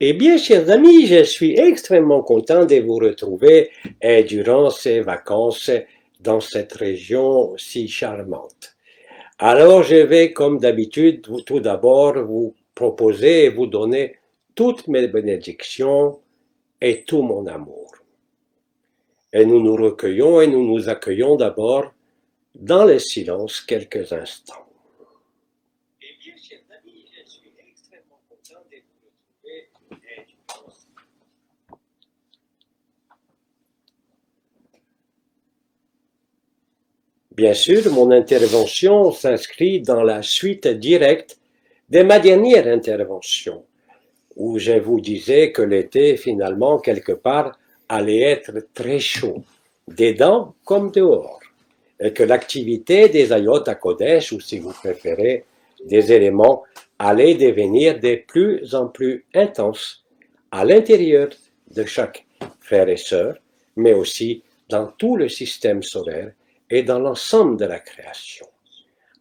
Eh bien, chers amis, je suis extrêmement content de vous retrouver durant ces vacances dans cette région si charmante. Alors, je vais, comme d'habitude, tout d'abord vous proposer et vous donner toutes mes bénédictions et tout mon amour. Et nous nous recueillons et nous nous accueillons d'abord dans le silence quelques instants. Eh bien, chers amis, je suis extrêmement content de vous retrouver. Bien sûr, mon intervention s'inscrit dans la suite directe de ma dernière intervention, où je vous disais que l'été, finalement, quelque part, allait être très chaud, dedans comme dehors, et que l'activité des Ayot HaKodesh, ou si vous préférez, des éléments, allait devenir de plus en plus intense à l'intérieur de chaque frère et sœur, mais aussi dans tout le système solaire et dans l'ensemble de la création.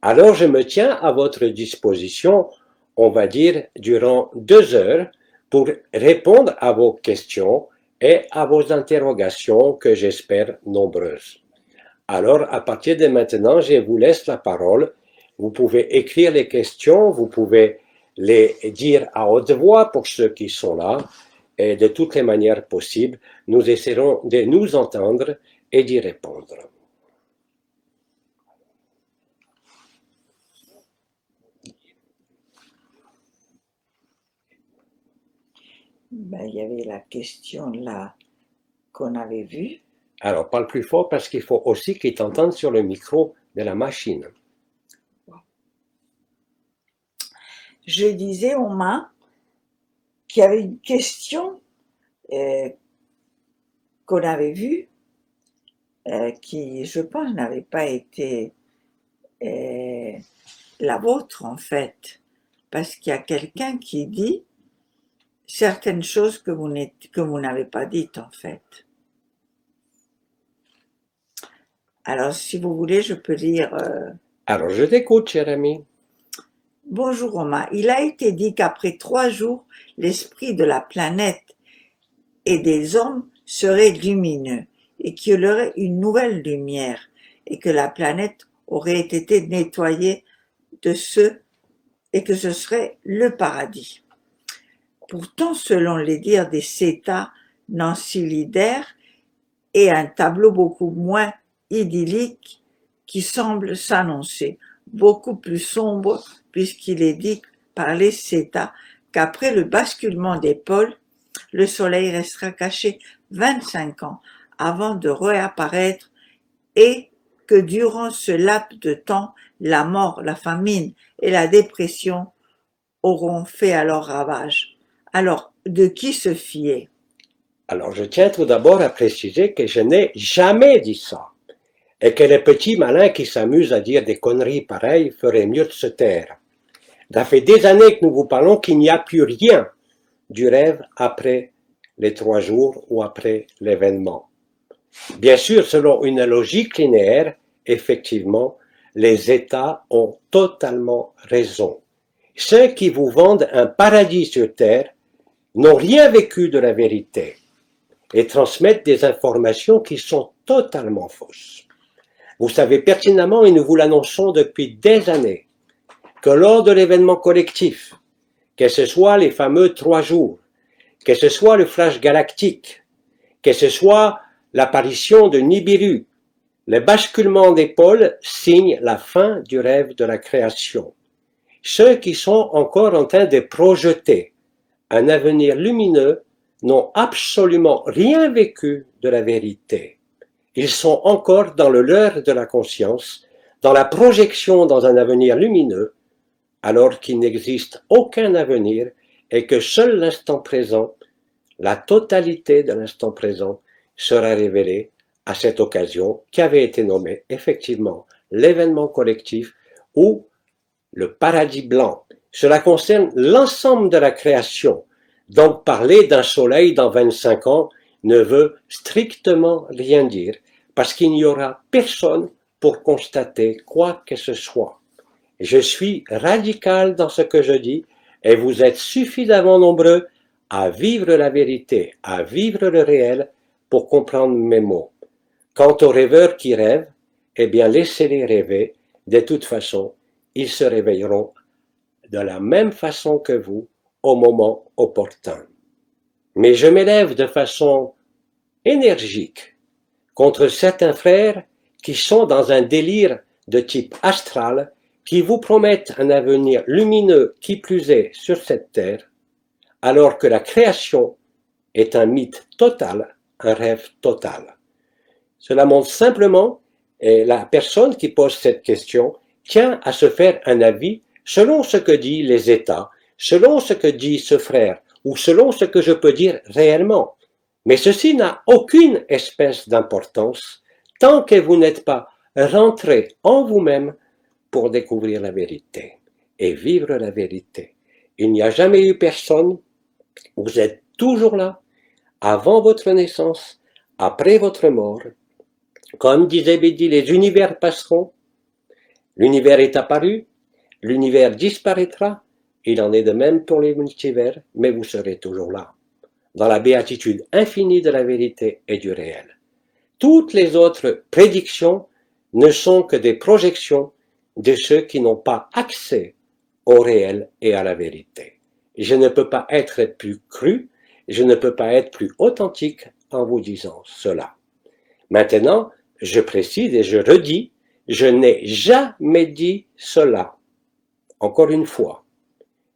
Alors je me tiens à votre disposition, on va dire, durant 2 heures, pour répondre à vos questions et à vos interrogations que j'espère nombreuses. Alors, à partir de maintenant, je vous laisse la parole. Vous pouvez écrire les questions, vous pouvez les dire à haute voix pour ceux qui sont là, et de toutes les manières possibles, nous essaierons de nous entendre et d'y répondre. Ben, il y avait la question là qu'on avait vue. Alors, parle plus fort parce qu'il faut aussi qu'ils t'entendent sur le micro de la machine. Je disais aux mains qu'il y avait une question qu'on avait vue qui, je pense, n'avait pas été la vôtre en fait, parce qu'il y a quelqu'un qui dit certaines choses que vous n'avez pas dites en fait. Alors, si vous voulez, je peux lire. Alors, je t'écoute, cher ami. Bonjour Romain. Il a été dit qu'après 3 jours, l'esprit de la planète et des hommes serait lumineux et qu'il y aurait une nouvelle lumière et que la planète aurait été nettoyée de ceux et que ce serait le paradis. Pourtant, selon les dires des Cétas, Nancy Lider, et un tableau beaucoup moins idyllique qui semble s'annoncer, beaucoup plus sombre puisqu'il est dit par les Cétas qu'après le basculement des pôles, le soleil restera caché 25 ans avant de réapparaître et que durant ce laps de temps, la mort, la famine et la dépression auront fait alors ravage. Alors, de qui se fier? Alors, je tiens tout d'abord à préciser que je n'ai jamais dit ça, et que les petits malins qui s'amusent à dire des conneries pareilles feraient mieux de se taire. Ça fait des années que nous vous parlons qu'il n'y a plus rien du rêve après les 3 jours ou après l'événement. Bien sûr, selon une logique linéaire, effectivement, les États ont totalement raison. Ceux qui vous vendent un paradis sur Terre n'ont rien vécu de la vérité et transmettent des informations qui sont totalement fausses. Vous savez pertinemment, et nous vous l'annonçons depuis des années, que lors de l'événement collectif, que ce soit les fameux 3 jours, que ce soit le flash galactique, que ce soit l'apparition de Nibiru, le basculement des pôles signe la fin du rêve de la création. Ceux qui sont encore en train de projeter un avenir lumineux n'ont absolument rien vécu de la vérité. Ils sont encore dans le leurre de la conscience, dans la projection dans un avenir lumineux, alors qu'il n'existe aucun avenir et que seul l'instant présent, la totalité de l'instant présent, sera révélée à cette occasion qui avait été nommée effectivement l'événement collectif ou le paradis blanc. Cela concerne l'ensemble de la création. Donc parler d'un soleil dans 25 ans ne veut strictement rien dire, parce qu'il n'y aura personne pour constater quoi que ce soit. Je suis radical dans ce que je dis, et vous êtes suffisamment nombreux à vivre la vérité, à vivre le réel pour comprendre mes mots. Quant aux rêveurs qui rêvent, eh bien laissez-les rêver. De toute façon, ils se réveilleront de la même façon que vous au moment opportun. Mais je m'élève de façon énergique contre certains frères qui sont dans un délire de type astral, qui vous promettent un avenir lumineux qui plus est sur cette terre, alors que la création est un mythe total, un rêve total. Cela montre simplement, et la personne qui pose cette question tient à se faire un avis selon ce que disent les États, selon ce que dit ce frère, ou selon ce que je peux dire réellement. Mais ceci n'a aucune espèce d'importance tant que vous n'êtes pas rentré en vous-même pour découvrir la vérité et vivre la vérité. Il n'y a jamais eu personne, vous êtes toujours là, avant votre naissance, après votre mort. Comme disait Bédi, les univers passeront, l'univers est apparu, l'univers disparaîtra, il en est de même pour les multivers, mais vous serez toujours là, dans la béatitude infinie de la vérité et du réel. Toutes les autres prédictions ne sont que des projections de ceux qui n'ont pas accès au réel et à la vérité. Je ne peux pas être plus cru, je ne peux pas être plus authentique en vous disant cela. Maintenant, je précise et je redis, je n'ai jamais dit cela. Encore une fois,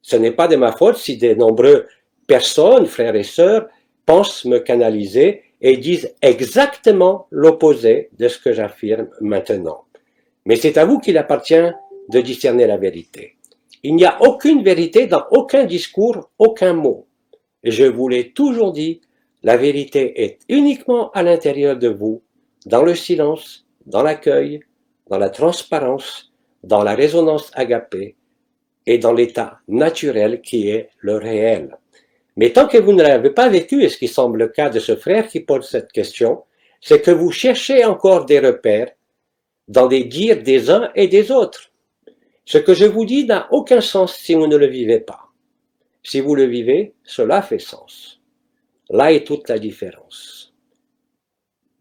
ce n'est pas de ma faute si de nombreuses personnes, frères et sœurs, pensent me canaliser et disent exactement l'opposé de ce que j'affirme maintenant. Mais c'est à vous qu'il appartient de discerner la vérité. Il n'y a aucune vérité dans aucun discours, aucun mot. Et je vous l'ai toujours dit, la vérité est uniquement à l'intérieur de vous, dans le silence, dans l'accueil, dans la transparence, dans la résonance agapée et dans l'état naturel qui est le réel. Mais tant que vous ne l'avez pas vécu, et ce qui semble le cas de ce frère qui pose cette question, c'est que vous cherchez encore des repères dans les dires des uns et des autres. Ce que je vous dis n'a aucun sens si vous ne le vivez pas. Si vous le vivez, cela fait sens. Là est toute la différence.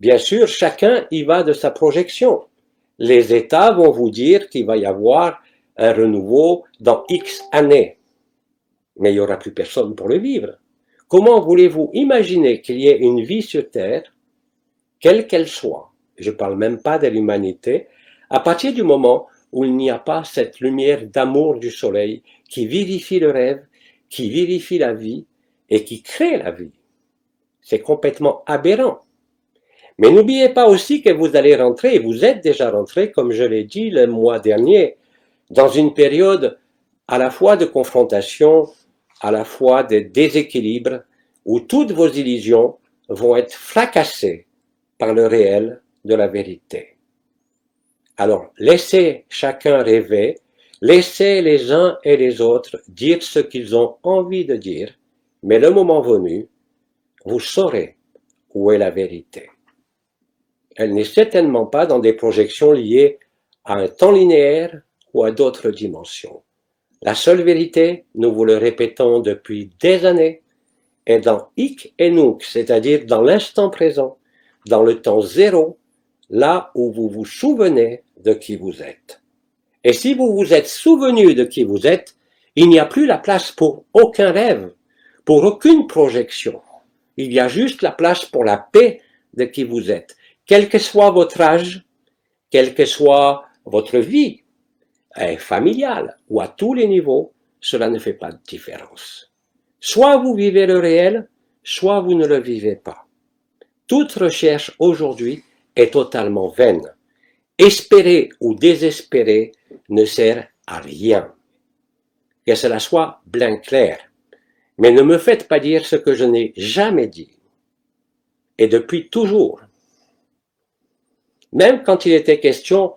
Bien sûr, chacun y va de sa projection. Les États vont vous dire qu'il va y avoir un renouveau dans X années. Mais il n'y aura plus personne pour le vivre. Comment voulez-vous imaginer qu'il y ait une vie sur Terre, quelle qu'elle soit, je ne parle même pas de l'humanité, à partir du moment où il n'y a pas cette lumière d'amour du soleil qui vivifie le rêve, qui vivifie la vie et qui crée la vie. C'est complètement aberrant. Mais n'oubliez pas aussi que vous allez rentrer, et vous êtes déjà rentré, comme je l'ai dit le mois dernier, dans une période à la fois de confrontation, à la fois de déséquilibre, où toutes vos illusions vont être fracassées par le réel de la vérité. Alors, laissez chacun rêver, laissez les uns et les autres dire ce qu'ils ont envie de dire, mais le moment venu, vous saurez où est la vérité. Elle n'est certainement pas dans des projections liées à un temps linéaire ou à d'autres dimensions. La seule vérité, nous vous le répétons depuis des années, est dans Hic et Nunc, c'est-à-dire dans l'instant présent, dans le temps zéro, là où vous vous souvenez de qui vous êtes. Et si vous vous êtes souvenu de qui vous êtes, il n'y a plus la place pour aucun rêve, pour aucune projection. Il y a juste la place pour la paix de qui vous êtes. Quel que soit votre âge, quelle que soit votre vie, familiale ou à tous les niveaux, cela ne fait pas de différence. Soit vous vivez le réel, soit vous ne le vivez pas. Toute recherche aujourd'hui est totalement vaine. Espérer ou désespérer ne sert à rien. Que cela soit bien clair. Mais ne me faites pas dire ce que je n'ai jamais dit. Et depuis toujours. Même quand il était question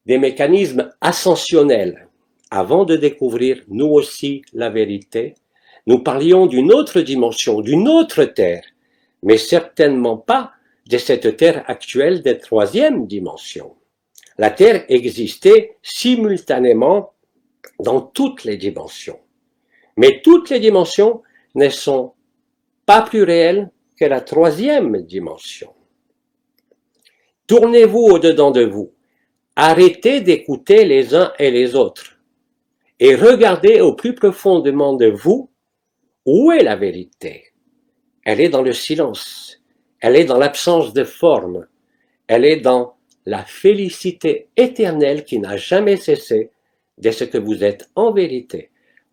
des mécanismes ascensionnels, avant de découvrir nous aussi la vérité, nous parlions d'une autre dimension, d'une autre terre, mais certainement pas de cette terre actuelle de troisième dimension. La terre existait simultanément dans toutes les dimensions. Mais toutes les dimensions ne sont pas plus réel que la troisième dimension. Tournez-vous au-dedans de vous. Arrêtez d'écouter les uns et les autres et regardez au plus profondément de vous où est la vérité. Elle est dans le silence, elle est dans l'absence de forme, elle est dans la félicité éternelle qui n'a jamais cessé de ce que vous êtes en vérité,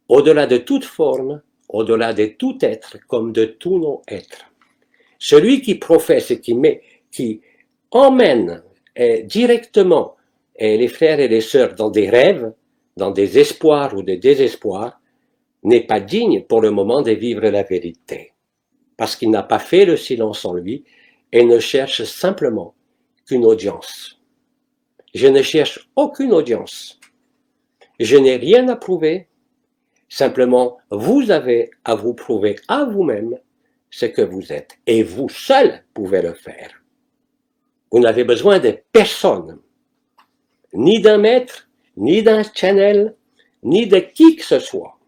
au-delà de toute forme, au-delà de tout être comme de tout non-être. Celui qui professe et qui emmène directement les frères et les sœurs dans des rêves, dans des espoirs ou des désespoirs, n'est pas digne pour le moment de vivre la vérité, parce qu'il n'a pas fait le silence en lui et ne cherche simplement qu'une audience. Je ne cherche aucune audience. Je n'ai rien à prouver, simplement vous avez à vous prouver à vous-même ce que vous êtes, et vous seul pouvez le faire. Vous n'avez besoin de personne, ni d'un maître, ni d'un channel, ni de qui que ce soit.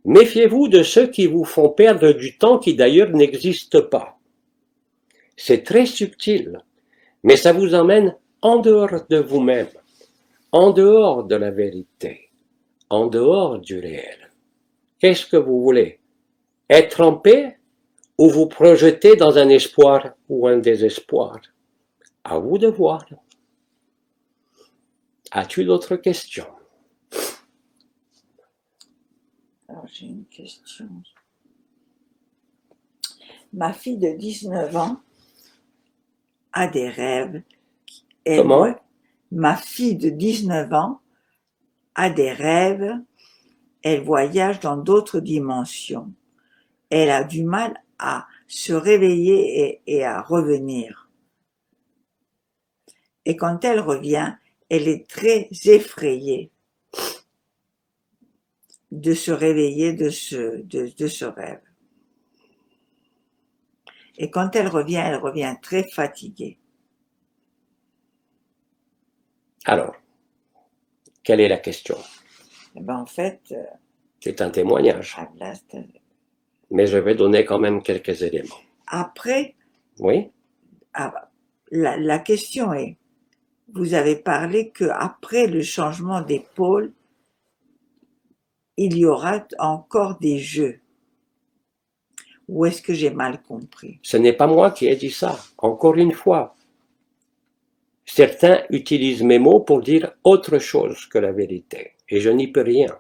Méfiez-vous de ceux qui vous font perdre du temps qui d'ailleurs n'existe pas. C'est très subtil, mais ça vous emmène en dehors de vous-même, en dehors de la vérité, en dehors du réel. Qu'est-ce que vous voulez? Être en paix ou vous projeter dans un espoir ou un désespoir? À vous de voir. As-tu d'autres questions? Alors, j'ai une question. Ma fille de 19 ans a des rêves. Comment? Ma fille de 19 ans a des rêves. Elle voyage dans d'autres dimensions. Elle a du mal à se réveiller et à revenir. Et quand elle revient, elle est très effrayée de se réveiller de ce rêve. Et quand elle revient très fatiguée. Alors, quelle est la question? Eh ben, en fait, C'est un témoignage, mais je vais donner quand même quelques éléments. Après, Oui? La question est, vous avez parlé qu'après le changement des pôles, il y aura encore des jeux. Ou est-ce que j'ai mal compris? Ce n'est pas moi qui ai dit ça. Encore une fois, certains utilisent mes mots pour dire autre chose que la vérité, et je n'y peux rien.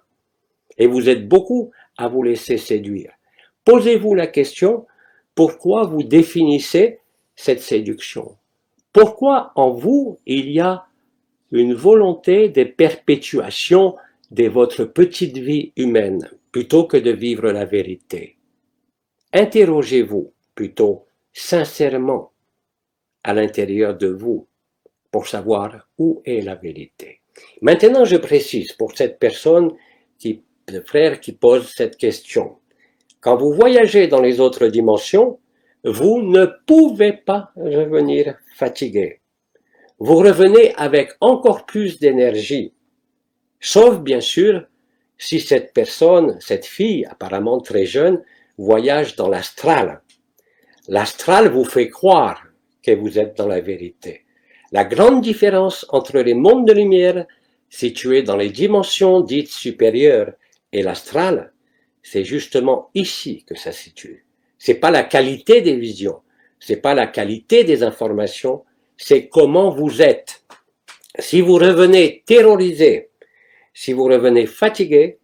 Et vous êtes beaucoup à vous laisser séduire. Posez-vous la question, pourquoi vous définissez cette séduction? Pourquoi en vous il y a une volonté de perpétuation de votre petite vie humaine plutôt que de vivre la vérité? Interrogez-vous plutôt sincèrement à l'intérieur de vous pour savoir où est la vérité. Maintenant, je précise pour cette personne, le frère qui pose cette question. Quand vous voyagez dans les autres dimensions, vous ne pouvez pas revenir fatigué. Vous revenez avec encore plus d'énergie, sauf bien sûr si cette personne, cette fille apparemment très jeune, voyage dans l'astral. L'astral vous fait croire que vous êtes dans la vérité. La grande différence entre les mondes de lumière situés dans les dimensions dites supérieures et l'astral, c'est justement ici que ça se situe. C'est pas la qualité des visions, c'est pas la qualité des informations, c'est comment vous êtes. Si vous revenez terrorisé, si vous revenez fatigué,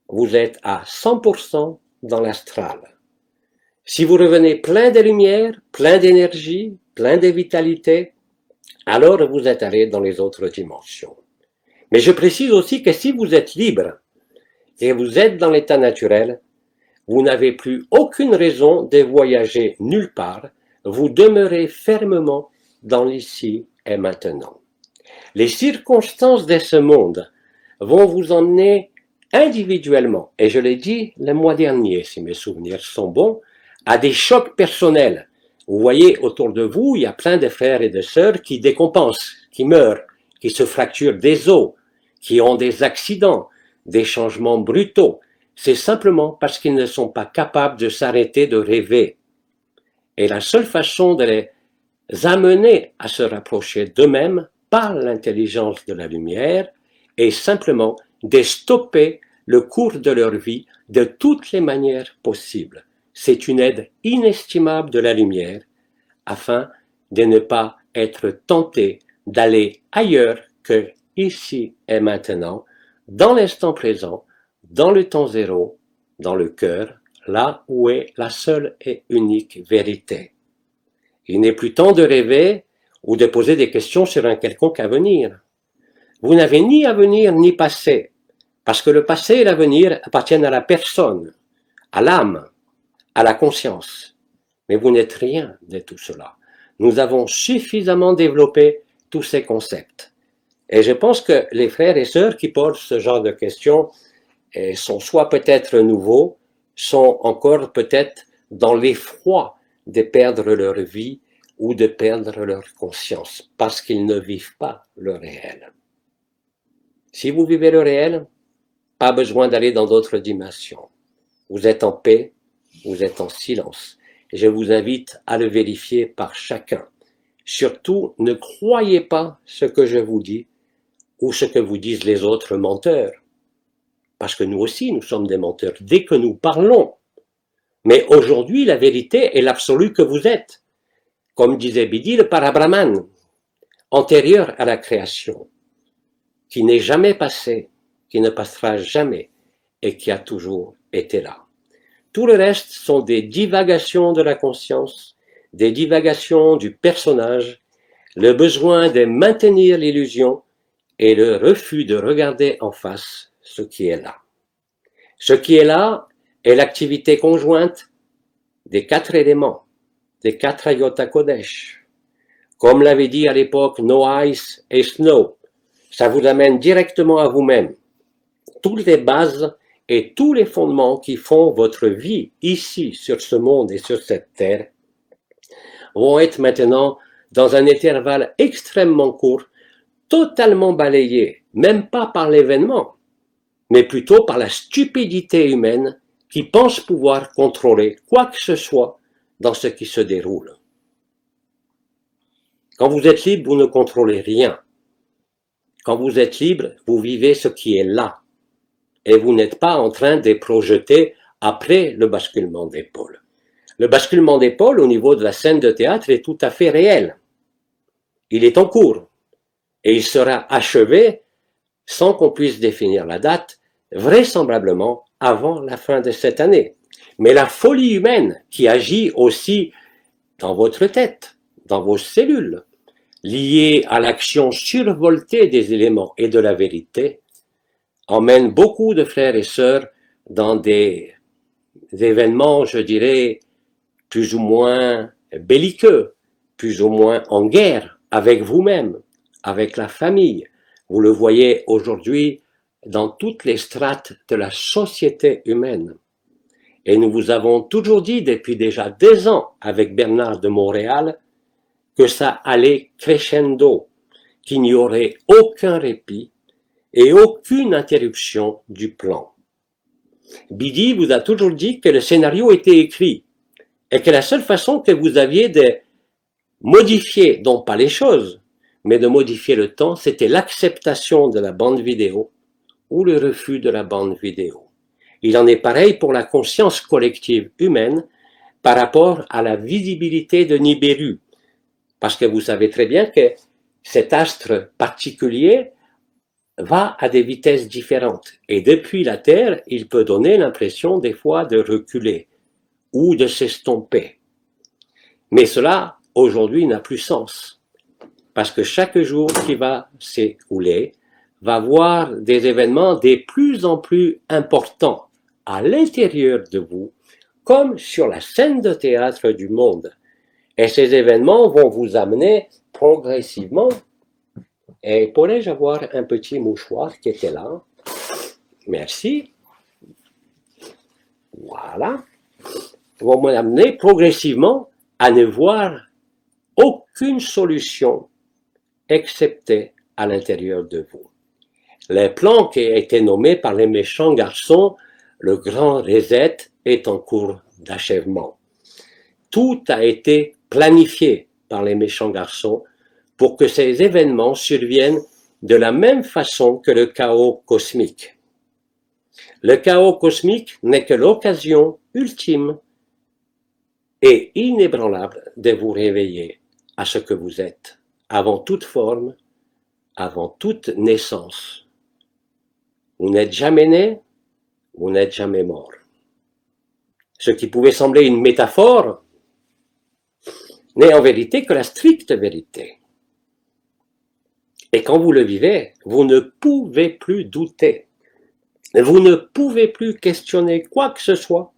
vous êtes à 100% dans l'astral. Si vous revenez plein de lumière, plein d'énergie, plein de vitalité, alors vous êtes allé dans les autres dimensions. Mais je précise aussi que si vous êtes libre et vous êtes dans l'état naturel, vous n'avez plus aucune raison de voyager nulle part, vous demeurez fermement dans l'ici et maintenant. Les circonstances de ce monde vont vous emmener individuellement, et je l'ai dit le mois dernier, si mes souvenirs sont bons, à des chocs personnels. Vous voyez autour de vous, il y a plein de frères et de sœurs qui décompensent, qui meurent, qui se fracturent des os, qui ont des accidents, des changements brutaux, c'est simplement parce qu'ils ne sont pas capables de s'arrêter de rêver. Et la seule façon de les amener à se rapprocher d'eux-mêmes par l'intelligence de la lumière est simplement de stopper le cours de leur vie de toutes les manières possibles. C'est une aide inestimable de la lumière afin de ne pas être tenté d'aller ailleurs que ici et maintenant, dans l'instant présent, dans le temps zéro, dans le cœur, là où est la seule et unique vérité. Il n'est plus temps de rêver ou de poser des questions sur un quelconque avenir. Vous n'avez ni avenir ni passé, parce que le passé et l'avenir appartiennent à la personne, à l'âme, à la conscience. Mais vous n'êtes rien de tout cela. Nous avons suffisamment développé tous ces concepts. Et je pense que les frères et sœurs qui posent ce genre de questions sont soit peut-être nouveaux, sont encore peut-être dans l'effroi de perdre leur vie ou de perdre leur conscience, parce qu'ils ne vivent pas le réel. Si vous vivez le réel, pas besoin d'aller dans d'autres dimensions. Vous êtes en paix, vous êtes en silence. Et je vous invite à le vérifier par chacun. Surtout, ne croyez pas ce que je vous dis ou ce que vous disent les autres menteurs. Parce que nous aussi, nous sommes des menteurs dès que nous parlons. Mais aujourd'hui, la vérité est l'absolu que vous êtes. Comme disait Bidi, le parabrahman, antérieur à la création, qui n'est jamais passé, qui ne passera jamais et qui a toujours été là. Tout le reste sont des divagations de la conscience, des divagations du personnage, le besoin de maintenir l'illusion et le refus de regarder en face ce qui est là. Ce qui est là est l'activité conjointe des 4 éléments, des 4 Ayota Kodesh. Comme l'avait dit à l'époque No Ice et Snow, ça vous amène directement à vous-même. Toutes les bases et tous les fondements qui font votre vie ici, sur ce monde et sur cette terre, vont être maintenant dans un intervalle extrêmement court, totalement balayés, même pas par l'événement, mais plutôt par la stupidité humaine qui pense pouvoir contrôler quoi que ce soit dans ce qui se déroule. Quand vous êtes libre, vous ne contrôlez rien. Quand vous êtes libre, vous vivez ce qui est là. Et vous n'êtes pas en train de projeter après le basculement des pôles. Le basculement des pôles au niveau de la scène de théâtre est tout à fait réel. Il est en cours. Et il sera achevé, sans qu'on puisse définir la date, vraisemblablement avant la fin de cette année. Mais la folie humaine qui agit aussi dans votre tête, dans vos cellules, liée à l'action survoltée des éléments et de la vérité, emmène beaucoup de frères et sœurs dans des événements, je dirais, plus ou moins belliqueux, plus ou moins en guerre avec vous-même, avec la famille. Vous le voyez aujourd'hui dans toutes les strates de la société humaine. Et nous vous avons toujours dit depuis déjà 2 ans avec Bernard de Montréal que ça allait crescendo, qu'il n'y aurait aucun répit et aucune interruption du plan. Bidi vous a toujours dit que le scénario était écrit et que la seule façon que vous aviez de modifier, non pas les choses, mais de modifier le temps, c'était l'acceptation de la bande vidéo ou le refus de la bande vidéo. Il en est pareil pour la conscience collective humaine par rapport à la visibilité de Nibiru, parce que vous savez très bien que cet astre particulier va à des vitesses différentes. Et depuis la Terre, il peut donner l'impression des fois de reculer ou de s'estomper. Mais cela, aujourd'hui, n'a plus sens. Parce que chaque jour qui va s'écouler va voir des événements de plus en plus importants à l'intérieur de vous, comme sur la scène de théâtre du monde. Et ces événements vont vous amener progressivement. Et pourrais-je avoir un petit mouchoir qui était là? Merci. Voilà. Ils vont m'amener progressivement à ne voir aucune solution excepté à l'intérieur de vous. Les plans qui ont été nommés par les méchants garçons Le grand reset est en cours d'achèvement. Tout a été planifié par les méchants garçons pour que ces événements surviennent de la même façon que le chaos cosmique. Le chaos cosmique n'est que l'occasion ultime et inébranlable de vous réveiller à ce que vous êtes, avant toute forme, avant toute naissance. Vous n'êtes jamais né, vous n'êtes jamais mort. Ce qui pouvait sembler une métaphore n'est en vérité que la stricte vérité. Et quand vous le vivez, vous ne pouvez plus douter. Vous ne pouvez plus questionner quoi que ce soit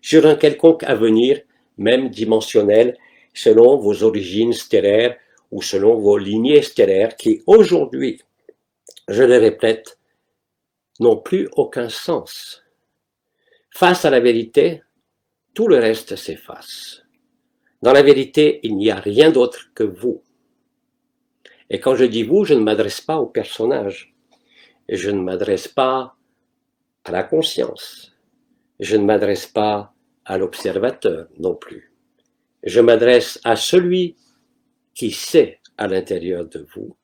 sur un quelconque avenir, même dimensionnel, selon vos origines stellaires ou selon vos lignées stellaires qui, aujourd'hui, je le répète, n'ont plus aucun sens. Face à la vérité, tout le reste s'efface. Dans la vérité, il n'y a rien d'autre que vous. Et quand je dis vous, je ne m'adresse pas au personnage. Et je ne m'adresse pas à la conscience. Je ne m'adresse pas à l'observateur non plus. Je m'adresse à celui qui sait à l'intérieur de vous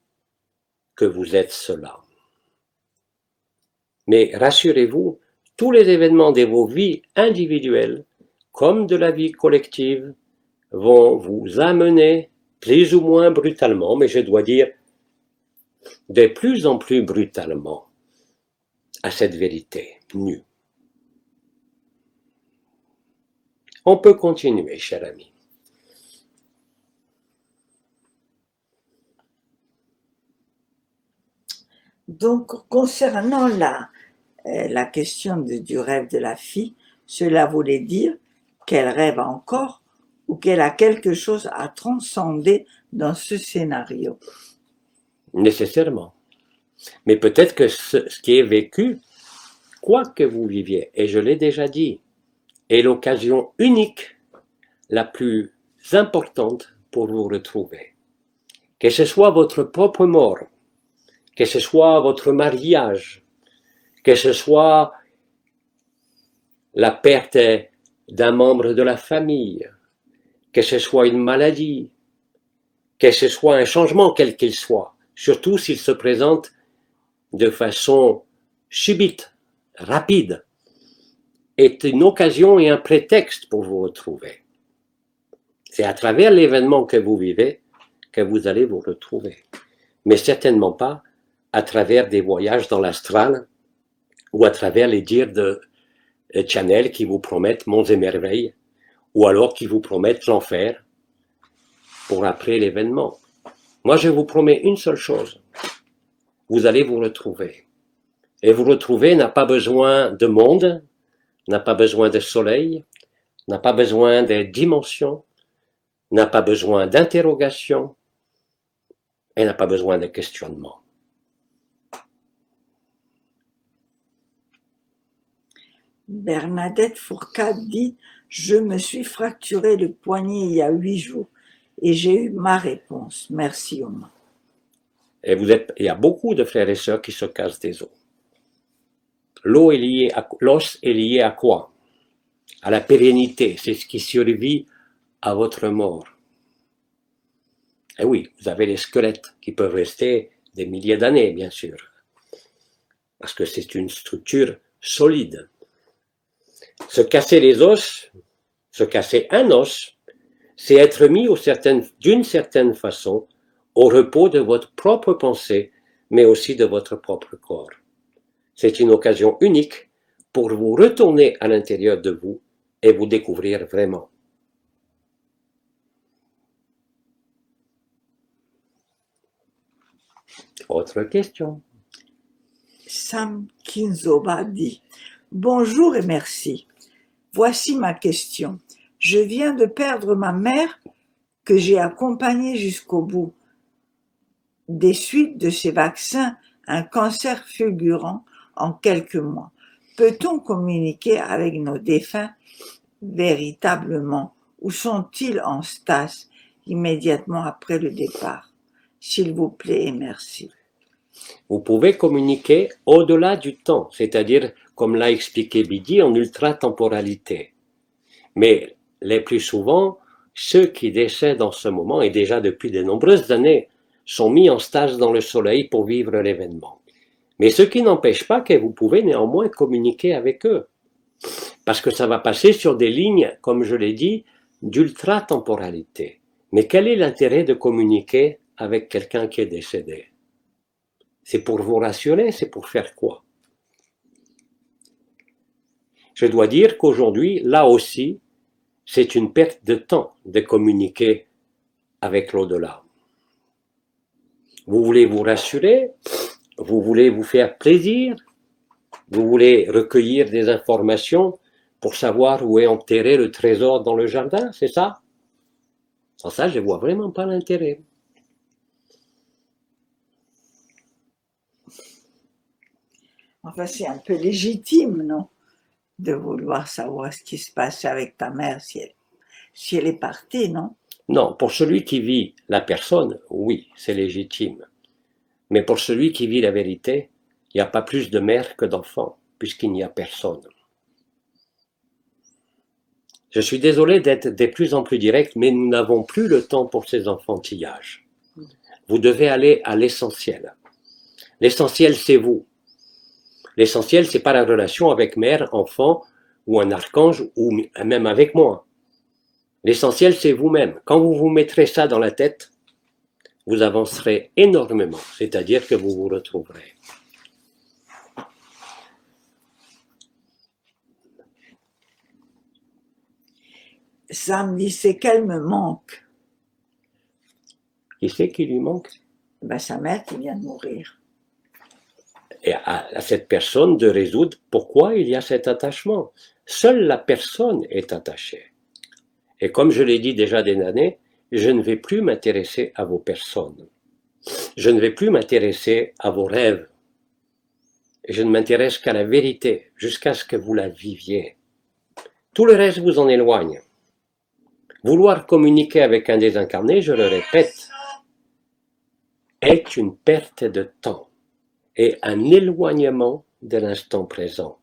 que vous êtes cela. Mais rassurez-vous, tous les événements de vos vies individuelles, comme de la vie collective, vont vous amener plus ou moins brutalement, mais je dois dire de plus en plus brutalement, à cette vérité nue. On peut continuer, cher ami. Donc, concernant la question du rêve de la fille, cela voulait dire qu'elle rêve encore ou qu'elle a quelque chose à transcender dans ce scénario. Nécessairement. Mais peut-être que ce qui est vécu, quoi que vous viviez, et je l'ai déjà dit, est l'occasion unique, la plus importante pour vous retrouver. Que ce soit votre propre mort, que ce soit votre mariage, que ce soit la perte d'un membre de la famille, que ce soit une maladie, que ce soit un changement quel qu'il soit, surtout s'il se présente de façon subite, rapide, est une occasion et un prétexte pour vous retrouver. C'est à travers l'événement que vous vivez que vous allez vous retrouver, mais certainement pas à travers des voyages dans l'astral ou à travers les dires de Chanel qui vous promettent monts et merveilles, ou alors qui vous promettent l'enfer pour après l'événement. Moi, je vous promets une seule chose. Vous allez vous retrouver. Et vous retrouver n'a pas besoin de monde, n'a pas besoin de soleil, n'a pas besoin de dimensions, n'a pas besoin d'interrogation et n'a pas besoin de questionnement. Bernadette Fourcade dit « Je me suis fracturé le poignet il y a 8 jours et j'ai eu ma réponse. Merci Oma. » Et il y a beaucoup de frères et sœurs qui se cassent des os. L'os est lié à quoi? À la pérennité, c'est ce qui survit à votre mort. Et oui, vous avez les squelettes qui peuvent rester des milliers d'années, bien sûr, parce que c'est une structure solide. Se casser les os, se casser un os, c'est être mis d'une certaine façon au repos de votre propre pensée, mais aussi de votre propre corps. C'est une occasion unique pour vous retourner à l'intérieur de vous et vous découvrir vraiment. Autre question. Sam Kinzoba dit « Bonjour et merci. Voici ma question. Je viens de perdre ma mère que j'ai accompagnée jusqu'au bout. Des suites de ces vaccins, un cancer fulgurant en quelques mois. Peut-on communiquer avec nos défunts véritablement ou sont-ils en stase immédiatement après le départ? S'il vous plaît et merci. » Vous pouvez communiquer au-delà du temps, c'est-à-dire, comme l'a expliqué Bidi, en ultra-temporalité. Mais les plus souvent, ceux qui décèdent en ce moment, et déjà depuis de nombreuses années, sont mis en stage dans le soleil pour vivre l'événement. Mais ce qui n'empêche pas que vous pouvez néanmoins communiquer avec eux. Parce que ça va passer sur des lignes, comme je l'ai dit, d'ultra-temporalité. Mais quel est l'intérêt de communiquer avec quelqu'un qui est décédé? C'est pour vous rassurer, c'est pour faire quoi? Je dois dire qu'aujourd'hui, là aussi, c'est une perte de temps de communiquer avec l'au-delà. Vous voulez vous rassurer, vous voulez vous faire plaisir, vous voulez recueillir des informations pour savoir où est enterré le trésor dans le jardin, c'est ça? Sans ça, je ne vois vraiment pas l'intérêt. Enfin, c'est un peu légitime, non? De vouloir savoir ce qui se passe avec ta mère si elle est partie, non? Non, pour celui qui vit la personne, oui, c'est légitime. Mais pour celui qui vit la vérité, il n'y a pas plus de mère que d'enfant, puisqu'il n'y a personne. Je suis désolé d'être de plus en plus direct, mais nous n'avons plus le temps pour ces enfantillages. Vous devez aller à l'essentiel. L'essentiel, c'est vous. L'essentiel, c'est pas la relation avec mère, enfant, ou un archange, ou même avec moi. L'essentiel, c'est vous-même. Quand vous vous mettrez ça dans la tête, vous avancerez énormément, c'est-à-dire que vous vous retrouverez. Ça me dit, c'est qu'elle me manque. Qui c'est qui lui manque? Ben, sa mère qui vient de mourir. Et à cette personne de résoudre pourquoi il y a cet attachement. Seule la personne est attachée. Et comme je l'ai dit déjà des années, je ne vais plus m'intéresser à vos personnes. Je ne vais plus m'intéresser à vos rêves. Je ne m'intéresse qu'à la vérité, jusqu'à ce que vous la viviez. Tout le reste vous en éloigne. Vouloir communiquer avec un désincarné, je le répète, est une perte de temps et un éloignement de l'instant présent.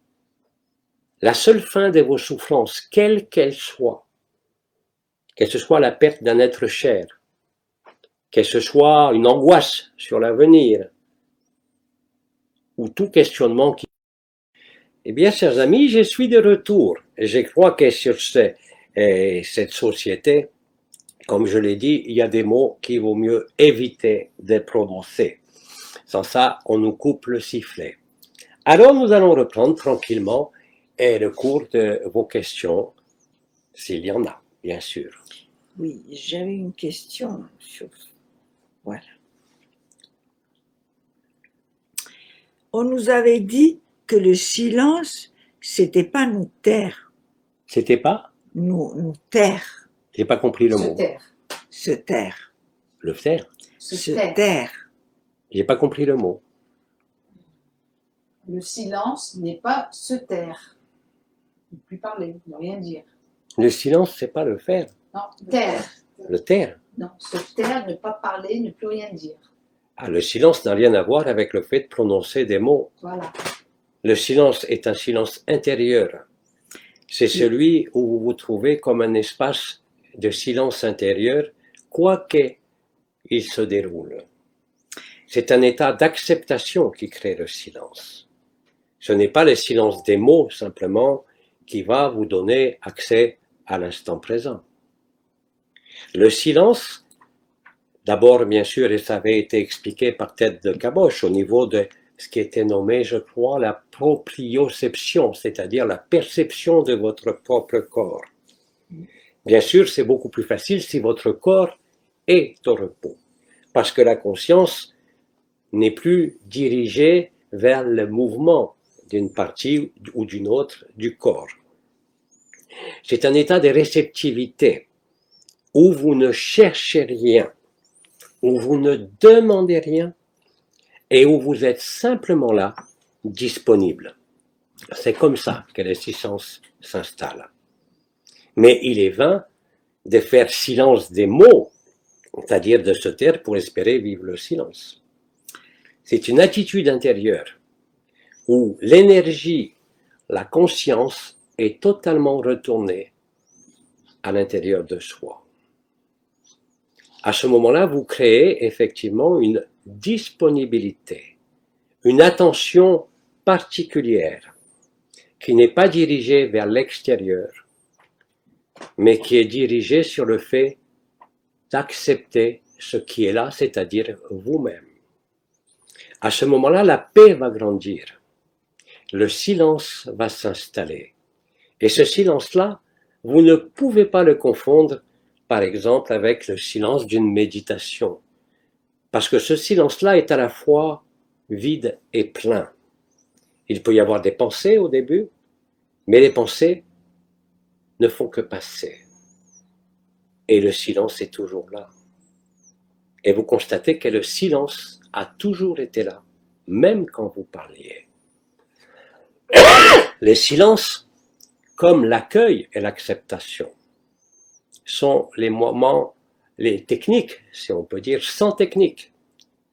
La seule fin de vos souffrances, quelle qu'elle soit, que ce soit la perte d'un être cher, que ce soit une angoisse sur l'avenir, ou tout questionnement qui... Eh bien, chers amis, je suis de retour. Et je crois que sur cette société, comme je l'ai dit, il y a des mots qu'il vaut mieux éviter de prononcer. Sans ça, on nous coupe le sifflet. Alors, nous allons reprendre tranquillement le cours de vos questions, s'il y en a, bien sûr. Oui, j'avais une question sur... Voilà. On nous avait dit que le silence, c'était pas nous taire. C'était pas? Nous taire. J'ai pas compris le mot. Se taire. Le faire? Se taire. J'ai pas compris le mot. Le silence n'est pas se taire. Ne plus parler, ne rien dire. Le silence, c'est pas le faire. Non, taire. Le taire. Non, se taire, ne pas parler, ne plus rien dire. Ah, le silence n'a rien à voir avec le fait de prononcer des mots. Voilà. Le silence est un silence intérieur. C'est celui où vous vous trouvez comme un espace de silence intérieur, quoi qu'il se déroule. C'est un état d'acceptation qui crée le silence. Ce n'est pas le silence des mots, simplement, qui va vous donner accès à l'instant présent. Le silence, d'abord, bien sûr, et ça avait été expliqué par Tête de Caboche, au niveau de ce qui était nommé, je crois, la proprioception, c'est-à-dire la perception de votre propre corps. Bien sûr, c'est beaucoup plus facile si votre corps est au repos, parce que la conscience n'est plus dirigée vers le mouvement d'une partie ou d'une autre du corps. C'est un état de réceptivité où vous ne cherchez rien, où vous ne demandez rien et où vous êtes simplement là, disponible. C'est comme ça que le silence s'installe. Mais il est vain de faire silence des mots, c'est-à-dire de se taire pour espérer vivre le silence. C'est une attitude intérieure où l'énergie, la conscience est totalement retournée à l'intérieur de soi. À ce moment-là, vous créez effectivement une disponibilité, une attention particulière qui n'est pas dirigée vers l'extérieur, mais qui est dirigée sur le fait d'accepter ce qui est là, c'est-à-dire vous-même. À ce moment-là, la paix va grandir, le silence va s'installer. Et ce silence-là, vous ne pouvez pas le confondre, par exemple, avec le silence d'une méditation. Parce que ce silence-là est à la fois vide et plein. Il peut y avoir des pensées au début, mais les pensées ne font que passer. Et le silence est toujours là. Et vous constatez que le silence a toujours été là, même quand vous parliez. Les silences, comme l'accueil et l'acceptation, sont les moments, les techniques, si on peut dire, sans technique,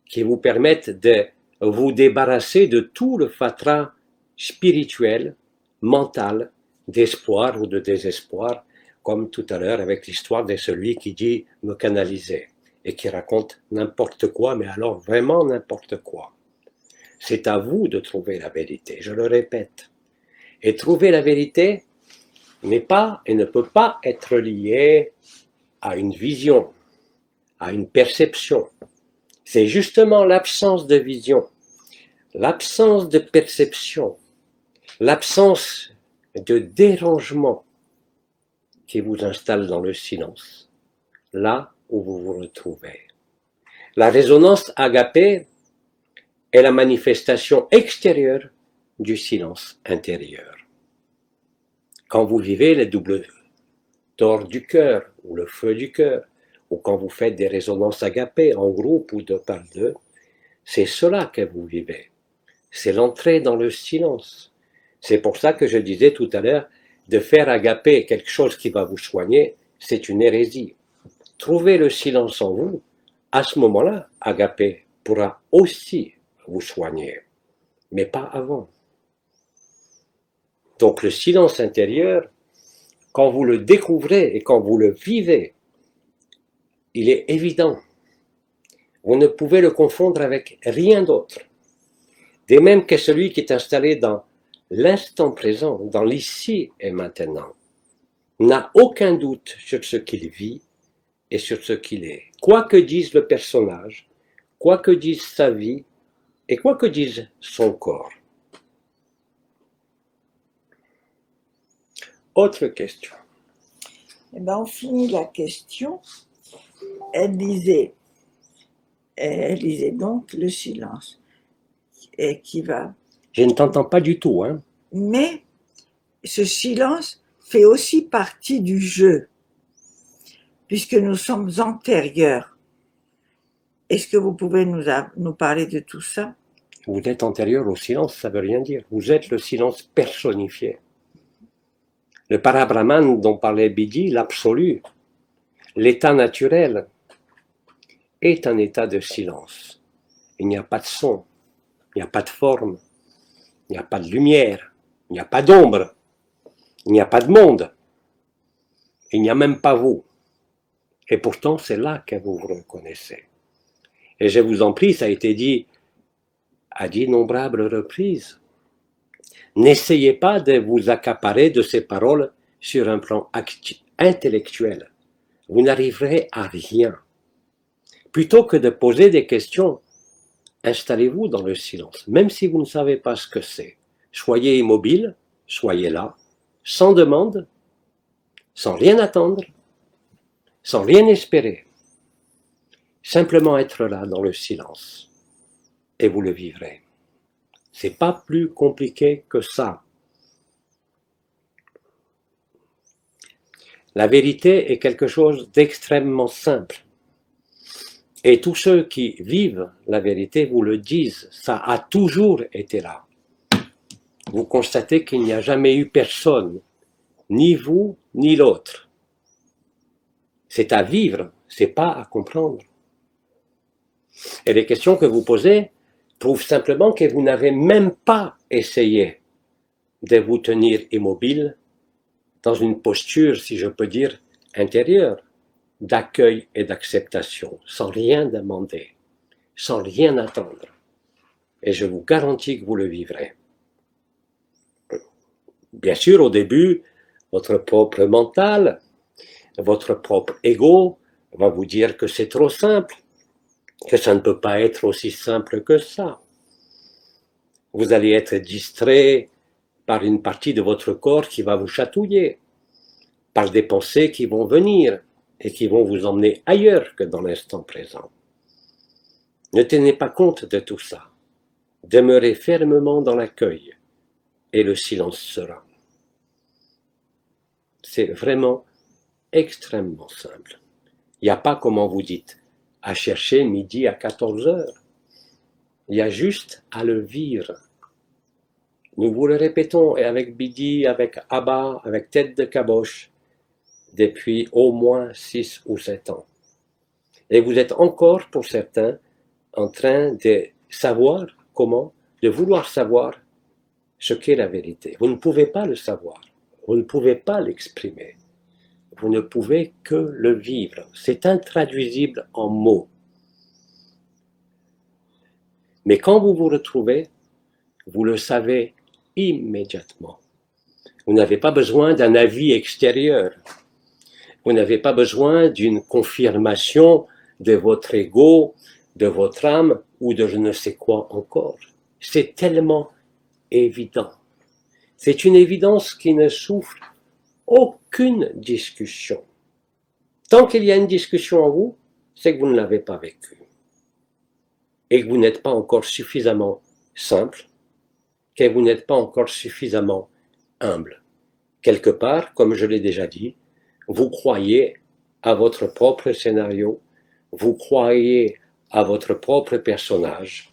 qui vous permettent de vous débarrasser de tout le fatras spirituel, mental, d'espoir ou de désespoir, comme tout à l'heure avec l'histoire de celui qui dit me canaliser et qui raconte n'importe quoi, mais alors vraiment n'importe quoi. C'est à vous de trouver la vérité, je le répète. Et trouver la vérité n'est pas et ne peut pas être lié à une vision, à une perception. C'est justement l'absence de vision, l'absence de perception, l'absence de dérangement qui vous installe dans le silence, là où vous vous retrouvez. La résonance agapée est la manifestation extérieure du silence intérieur. Quand vous vivez les doubles tors du cœur ou le feu du cœur, ou quand vous faites des résonances agapées en groupe ou deux par deux, c'est cela que vous vivez. C'est l'entrée dans le silence. C'est pour ça que je disais tout à l'heure, de faire agapé quelque chose qui va vous soigner, c'est une hérésie. Trouvez le silence en vous, à ce moment-là, agapé pourra aussi vous soigner, mais pas avant. Donc le silence intérieur, quand vous le découvrez et quand vous le vivez, il est évident. Vous ne pouvez le confondre avec rien d'autre. De même que celui qui est installé dans l'instant présent, dans l'ici et maintenant, n'a aucun doute sur ce qu'il vit et sur ce qu'il est. Quoi que dise le personnage, quoi que dise sa vie et quoi que dise son corps. Autre question. Eh ben, on finit la question. Elle disait donc le silence et qui va. Je ne t'entends pas du tout, hein. Mais ce silence fait aussi partie du jeu, puisque nous sommes antérieurs. Est-ce que vous pouvez nous parler de tout ça? Vous êtes antérieur au silence, ça ne veut rien dire. Vous êtes le silence personnifié. Le parabrahman dont parlait Bidi, l'absolu, l'état naturel, est un état de silence. Il n'y a pas de son, il n'y a pas de forme, il n'y a pas de lumière, il n'y a pas d'ombre, il n'y a pas de monde, il n'y a même pas vous. Et pourtant, c'est là que vous vous reconnaissez. Et je vous en prie, ça a été dit à d'innombrables reprises. N'essayez pas de vous accaparer de ces paroles sur un plan intellectuel. Vous n'arriverez à rien. Plutôt que de poser des questions, installez-vous dans le silence, même si vous ne savez pas ce que c'est. Soyez immobile, soyez là, sans demande, sans rien attendre, sans rien espérer. Simplement être là dans le silence, et vous le vivrez. C'est pas plus compliqué que ça. La vérité est quelque chose d'extrêmement simple. Et tous ceux qui vivent la vérité vous le disent, ça a toujours été là. Vous constatez qu'il n'y a jamais eu personne, ni vous, ni l'autre. C'est à vivre, c'est pas à comprendre. Et les questions que vous posez, prouve simplement que vous n'avez même pas essayé de vous tenir immobile dans une posture, si je peux dire, intérieure, d'accueil et d'acceptation, sans rien demander, sans rien attendre. Et je vous garantis que vous le vivrez. Bien sûr, au début, votre propre mental, votre propre ego va vous dire que c'est trop simple, que ça ne peut pas être aussi simple que ça. Vous allez être distrait par une partie de votre corps qui va vous chatouiller, par des pensées qui vont venir et qui vont vous emmener ailleurs que dans l'instant présent. Ne tenez pas compte de tout ça. Demeurez fermement dans l'accueil et le silence sera. C'est vraiment extrêmement simple. Il n'y a pas, comment vous dites, à chercher midi à 14 heures. Il y a juste à le vivre. Nous vous le répétons, et avec Bidi, avec Abba, avec Tête de Caboche, depuis au moins 6 ou 7 ans. Et vous êtes encore, pour certains, en train de savoir comment, de vouloir savoir ce qu'est la vérité. Vous ne pouvez pas le savoir, vous ne pouvez pas l'exprimer, vous ne pouvez que le vivre. C'est intraduisible en mots. Mais quand vous vous retrouvez, vous le savez immédiatement. Vous n'avez pas besoin d'un avis extérieur. Vous n'avez pas besoin d'une confirmation de votre ego, de votre âme ou de je ne sais quoi encore. C'est tellement évident. C'est une évidence qui ne souffre aucune discussion. Tant qu'il y a une discussion en vous, c'est que vous ne l'avez pas vécue. Et que vous n'êtes pas encore suffisamment simple, que vous n'êtes pas encore suffisamment humble. Quelque part, comme je l'ai déjà dit, vous croyez à votre propre scénario, vous croyez à votre propre personnage,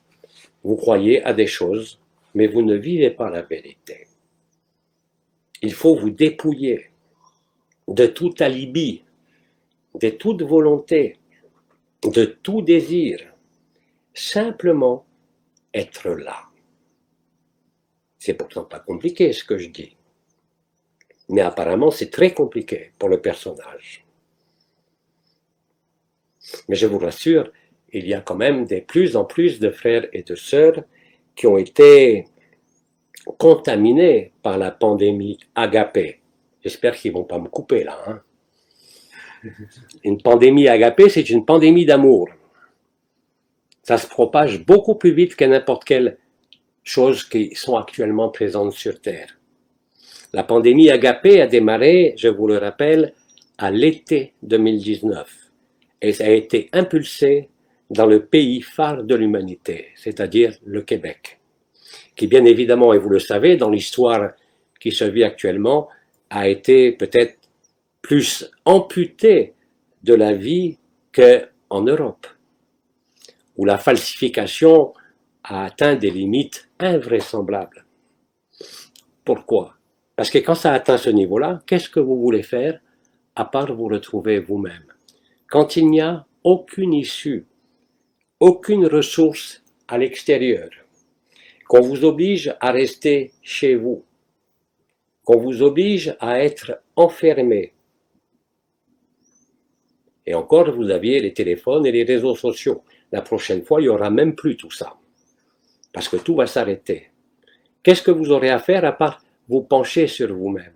vous croyez à des choses, mais vous ne vivez pas la vérité. Il faut vous dépouiller de tout alibi, de toute volonté, de tout désir, simplement être là. C'est pourtant pas compliqué ce que je dis, mais apparemment c'est très compliqué pour le personnage. Mais je vous rassure, il y a quand même de plus en plus de frères et de sœurs qui ont été contaminés par la pandémie agapée. J'espère qu'ils ne vont pas me couper là. Hein. Une pandémie agapée, c'est une pandémie d'amour. Ça se propage beaucoup plus vite que n'importe quelle chose qui sont actuellement présentes sur Terre. La pandémie agapée a démarré, je vous le rappelle, à l'été 2019. Et ça a été impulsé dans le pays phare de l'humanité, c'est-à-dire le Québec, qui bien évidemment, et vous le savez, dans l'histoire qui se vit actuellement, a été peut-être plus amputé de la vie qu'en Europe, où la falsification a atteint des limites invraisemblables. Pourquoi? Parce que quand ça atteint ce niveau-là, qu'est-ce que vous voulez faire à part vous retrouver vous-même? Quand il n'y a aucune issue, aucune ressource à l'extérieur, qu'on vous oblige à rester chez vous, qu'on vous oblige à être enfermé. Et encore, vous aviez les téléphones et les réseaux sociaux. La prochaine fois, il n'y aura même plus tout ça, parce que tout va s'arrêter. Qu'est-ce que vous aurez à faire à part vous pencher sur vous-même?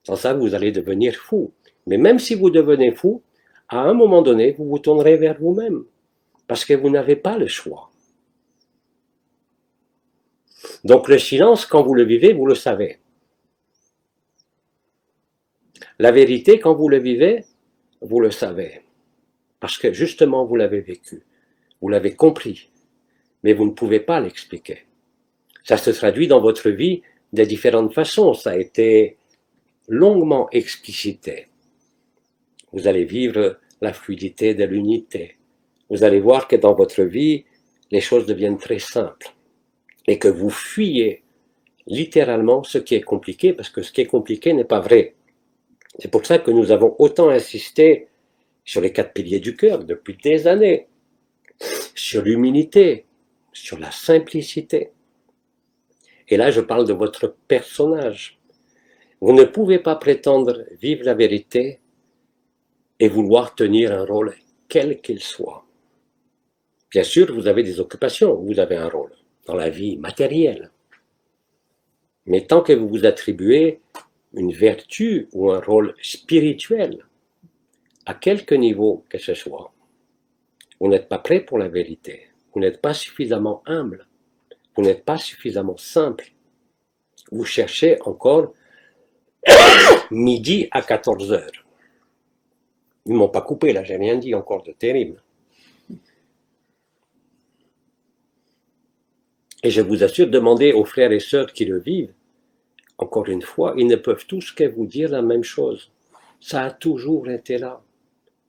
Sans ça, vous allez devenir fou. Mais même si vous devenez fou, à un moment donné, vous vous tournerez vers vous-même, parce que vous n'avez pas le choix. Donc le silence, quand vous le vivez, vous le savez. La vérité, quand vous le vivez, vous le savez. Parce que justement, vous l'avez vécu. Vous l'avez compris. Mais vous ne pouvez pas l'expliquer. Ça se traduit dans votre vie de différentes façons. Ça a été longuement explicité. Vous allez vivre la fluidité de l'unité. Vous allez voir que dans votre vie, les choses deviennent très simples. Et que vous fuyez littéralement ce qui est compliqué, parce que ce qui est compliqué n'est pas vrai. C'est pour ça que nous avons autant insisté sur les 4 piliers du cœur depuis des années. sur l'humilité, sur la simplicité. Et là, je parle de votre personnage. Vous ne pouvez pas prétendre vivre la vérité et vouloir tenir un rôle quel qu'il soit. Bien sûr, vous avez des occupations, vous avez un rôle dans la vie matérielle. Mais tant que vous vous attribuez une vertu ou un rôle spirituel, à quelque niveau que ce soit, vous n'êtes pas prêt pour la vérité. Vous n'êtes pas suffisamment humble. Vous n'êtes pas suffisamment simple. Vous cherchez encore midi à 14 heures. Ils ne m'ont pas coupé, là, j'ai rien dit encore de terrible. Et je vous assure, demandez aux frères et sœurs qui le vivent, encore une fois, ils ne peuvent tous que vous dire la même chose. Ça a toujours été là.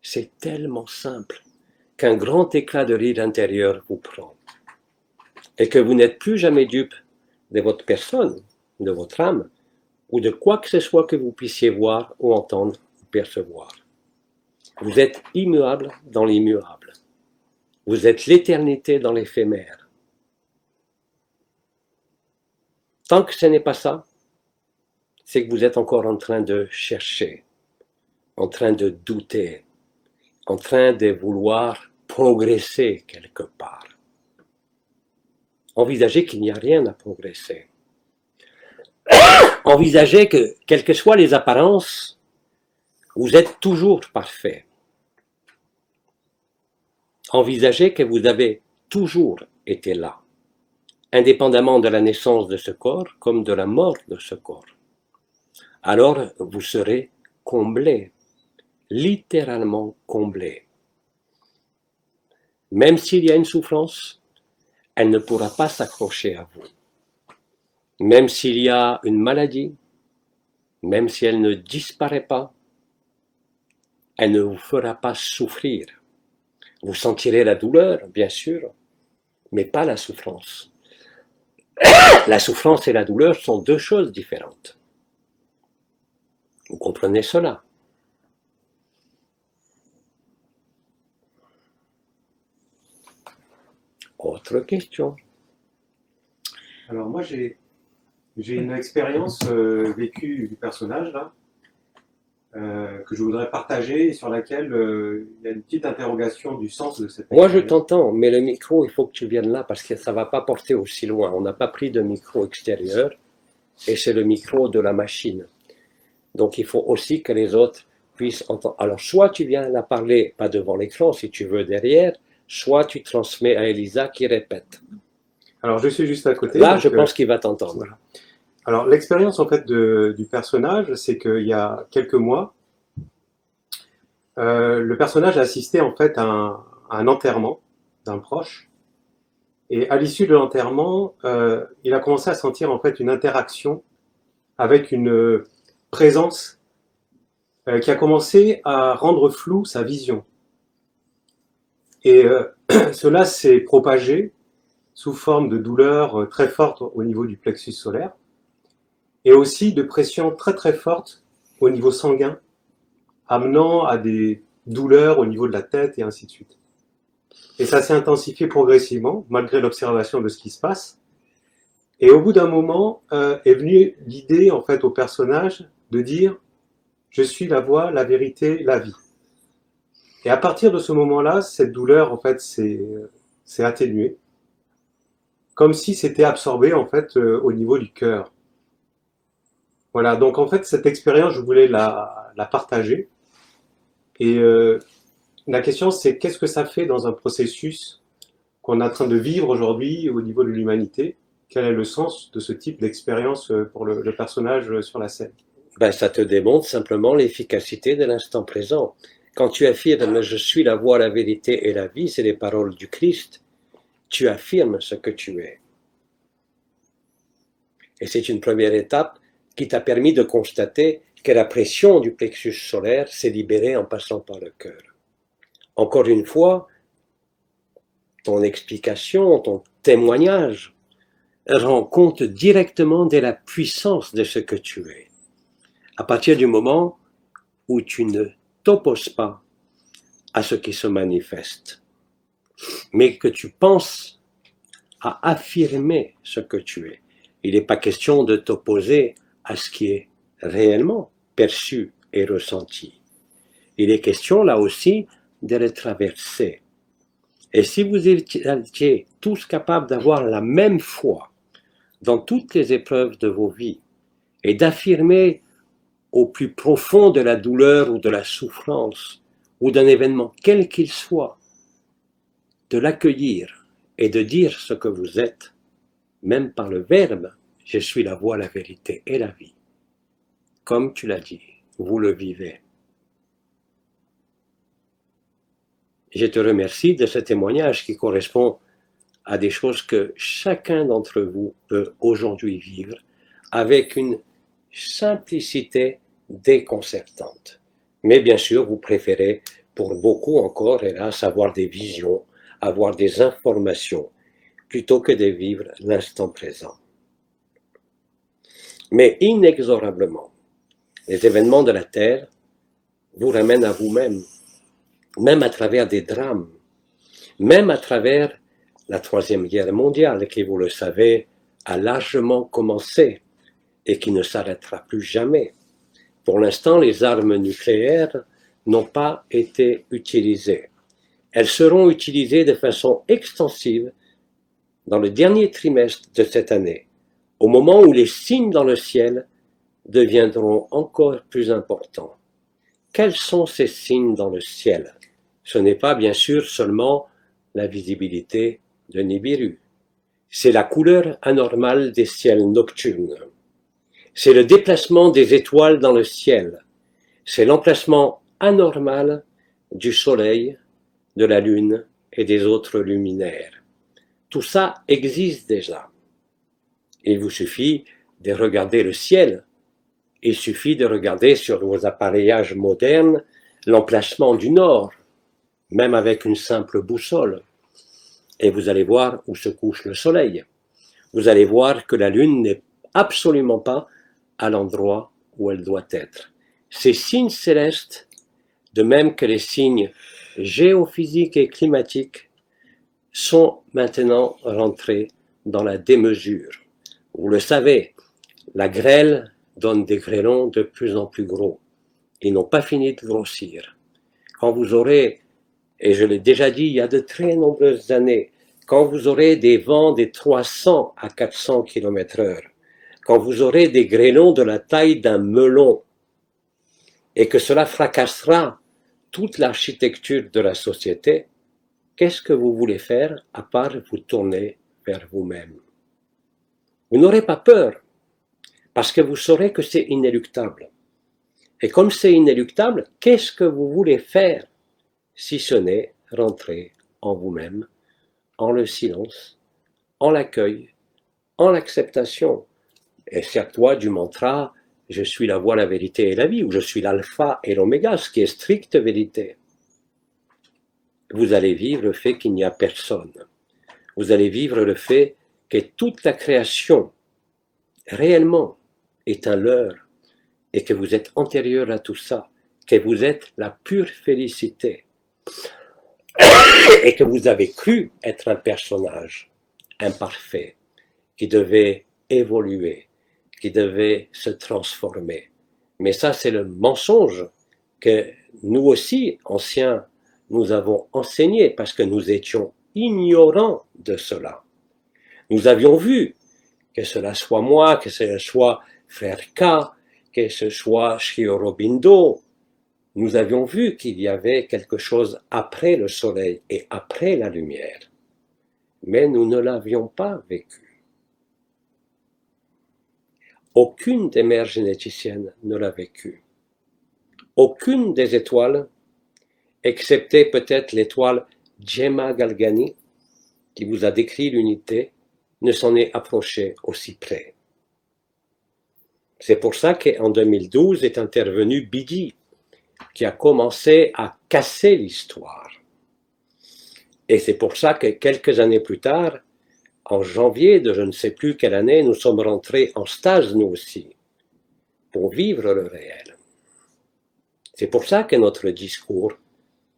C'est tellement simple qu'un grand éclat de rire intérieur vous prend. Et que vous n'êtes plus jamais dupe de votre personne, de votre âme, ou de quoi que ce soit que vous puissiez voir ou entendre ou percevoir. Vous êtes immuable dans l'immuable. Vous êtes l'éternité dans l'éphémère. Tant que ce n'est pas ça, c'est que vous êtes encore en train de chercher, en train de douter, en train de vouloir progresser quelque part. Envisagez qu'il n'y a rien à progresser. Envisagez que, quelles que soient les apparences, vous êtes toujours parfait. Envisagez que vous avez toujours été là, indépendamment de la naissance de ce corps comme de la mort de ce corps. Alors vous serez comblé, littéralement comblé. Même s'il y a une souffrance, elle ne pourra pas s'accrocher à vous. Même s'il y a une maladie, même si elle ne disparaît pas, elle ne vous fera pas souffrir. Vous sentirez la douleur, bien sûr, mais pas la souffrance. La souffrance et la douleur sont deux choses différentes. Vous comprenez cela? Autre question. Alors moi j'ai une expérience vécue du personnage là, que je voudrais partager et sur laquelle il y a une petite interrogation du sens de cette Moi je expérience. t'entends, mais le micro, il faut que tu viennes là parce que ça ne va pas porter aussi loin. On n'a pas pris de micro extérieur et c'est le micro de la machine. Donc il faut aussi que les autres puissent entendre. Alors soit tu viens la parler, pas devant l'écran si tu veux derrière, soit tu transmets à Elisa qui répète. Alors je suis juste à côté. Là donc, je pense qu'il va t'entendre. voilà. Alors l'expérience en fait du personnage, c'est qu'il y a quelques mois, le personnage a assisté en fait à un enterrement d'un proche. Et à l'issue de l'enterrement, il a commencé à sentir en fait une interaction avec une présence qui a commencé à rendre floue sa vision. Et cela s'est propagé sous forme de douleur très forte au niveau du plexus solaire et aussi de pression très très forte au niveau sanguin, amenant à des douleurs au niveau de la tête et ainsi de suite. Et ça s'est intensifié progressivement, malgré l'observation de ce qui se passe. Et au bout d'un moment, est venue l'idée en fait au personnage de dire « Je suis la voie, la vérité, la vie ». Et à partir de ce moment-là, cette douleur en fait s'est atténuée, comme si c'était absorbé en fait au niveau du cœur. Voilà, donc en fait cette expérience, je voulais la partager. Et la question c'est qu'est-ce que ça fait dans un processus qu'on est en train de vivre aujourd'hui au niveau de l'humanité? Quel est le sens de ce type d'expérience pour le personnage sur la scène? Ben, ça te démontre simplement l'efficacité de l'instant présent. Quand tu affirmes « Je suis la voie, la vérité et la vie », c'est les paroles du Christ, tu affirmes ce que tu es. Et c'est une première étape qui t'a permis de constater que la pression du plexus solaire s'est libérée en passant par le cœur. Encore une fois, ton explication, ton témoignage rend compte directement de la puissance de ce que tu es. À partir du moment où tu ne t'opposes pas à ce qui se manifeste. mais que tu penses à affirmer ce que tu es. Il n'est pas question de t'opposer à ce qui est réellement perçu et ressenti. Il est question là aussi de le traverser. Et si vous étiez tous capables d'avoir la même foi dans toutes les épreuves de vos vies et d'affirmer au plus profond de la douleur ou de la souffrance ou d'un événement quel qu'il soit, de l'accueillir et de dire ce que vous êtes, même par le verbe « je suis la voie, la vérité et la vie ». Comme tu l'as dit, vous le vivez. Je te remercie de ce témoignage qui correspond à des choses que chacun d'entre vous peut aujourd'hui vivre avec une simplicité déconcertante. Mais bien sûr, vous préférez, pour beaucoup encore, hélas, avoir des visions, avoir des informations, plutôt que de vivre l'instant présent. Mais inexorablement, les événements de la Terre vous ramènent à vous-même, même à travers des drames, même à travers la Troisième Guerre mondiale, qui, vous le savez, a largement commencé et qui ne s'arrêtera plus jamais. Pour l'instant, les armes nucléaires n'ont pas été utilisées. Elles seront utilisées de façon extensive dans le dernier trimestre de cette année, au moment où les signes dans le ciel deviendront encore plus importants. Quels sont ces signes dans le ciel? Ce n'est pas bien sûr seulement la visibilité de Nibiru. C'est la couleur anormale des ciels nocturnes. C'est le déplacement des étoiles dans le ciel. C'est l'emplacement anormal du soleil, de la lune et des autres luminaires. Tout ça existe déjà. Il vous suffit de regarder le ciel. Il suffit de regarder sur vos appareillages modernes l'emplacement du nord, même avec une simple boussole. Et vous allez voir où se couche le soleil. Vous allez voir que la lune n'est absolument pas à l'endroit où elle doit être. Ces signes célestes, de même que les signes géophysiques et climatiques, sont maintenant rentrés dans la démesure. Vous le savez, la grêle donne des grêlons de plus en plus gros. Ils n'ont pas fini de grossir. Quand vous aurez, et je l'ai déjà dit il y a de très nombreuses années, quand vous aurez des vents des 300 à 400 km/h, quand vous aurez des grêlons de la taille d'un melon, et que cela fracassera toute l'architecture de la société, qu'est-ce que vous voulez faire à part vous tourner vers vous-même? Vous n'aurez pas peur, parce que vous saurez que c'est inéluctable. Et comme c'est inéluctable, qu'est-ce que vous voulez faire si ce n'est rentrer en vous-même, en le silence, en l'accueil, en l'acceptation? Et sers-toi du mantra « Je suis la voie, la vérité et la vie » ou « Je suis l'alpha et l'oméga », ce qui est stricte vérité. Vous allez vivre le fait qu'il n'y a personne. Vous allez vivre le fait que toute la création, réellement, est un leurre et que vous êtes antérieur à tout ça, que vous êtes la pure félicité et que vous avez cru être un personnage imparfait qui devait évoluer, qui devait se transformer. Mais ça, c'est le mensonge que nous aussi, anciens, nous avons enseigné parce que nous étions ignorants de cela. Nous avions vu que cela soit moi, que ce soit Frère K, que ce soit Sri Aurobindo, nous avions vu qu'il y avait quelque chose après le soleil et après la lumière. Mais nous ne l'avions pas vécu. Aucune des mères généticiennes ne l'a vécu. Aucune des étoiles, excepté peut-être l'étoile Gemma Galgani, qui vous a décrit l'unité, ne s'en est approchée aussi près. C'est pour ça qu'en 2012 est intervenu Biggie, qui a commencé à casser l'histoire. Et c'est pour ça que quelques années plus tard, en janvier de je ne sais plus quelle année, nous sommes rentrés en stage, nous aussi, pour vivre le réel. C'est pour ça que notre discours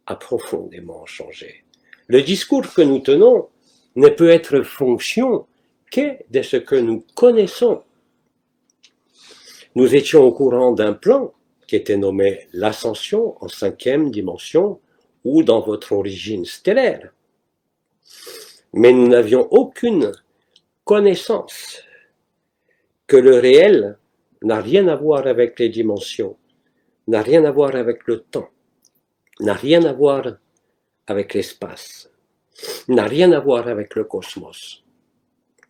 a profondément changé. Le discours que nous tenons ne peut être fonction que de ce que nous connaissons. Nous étions au courant d'un plan qui était nommé l'ascension en 5e dimension ou dans votre origine stellaire. Mais nous n'avions aucune connaissance que le réel n'a rien à voir avec les dimensions, n'a rien à voir avec le temps, n'a rien à voir avec l'espace, n'a rien à voir avec le cosmos.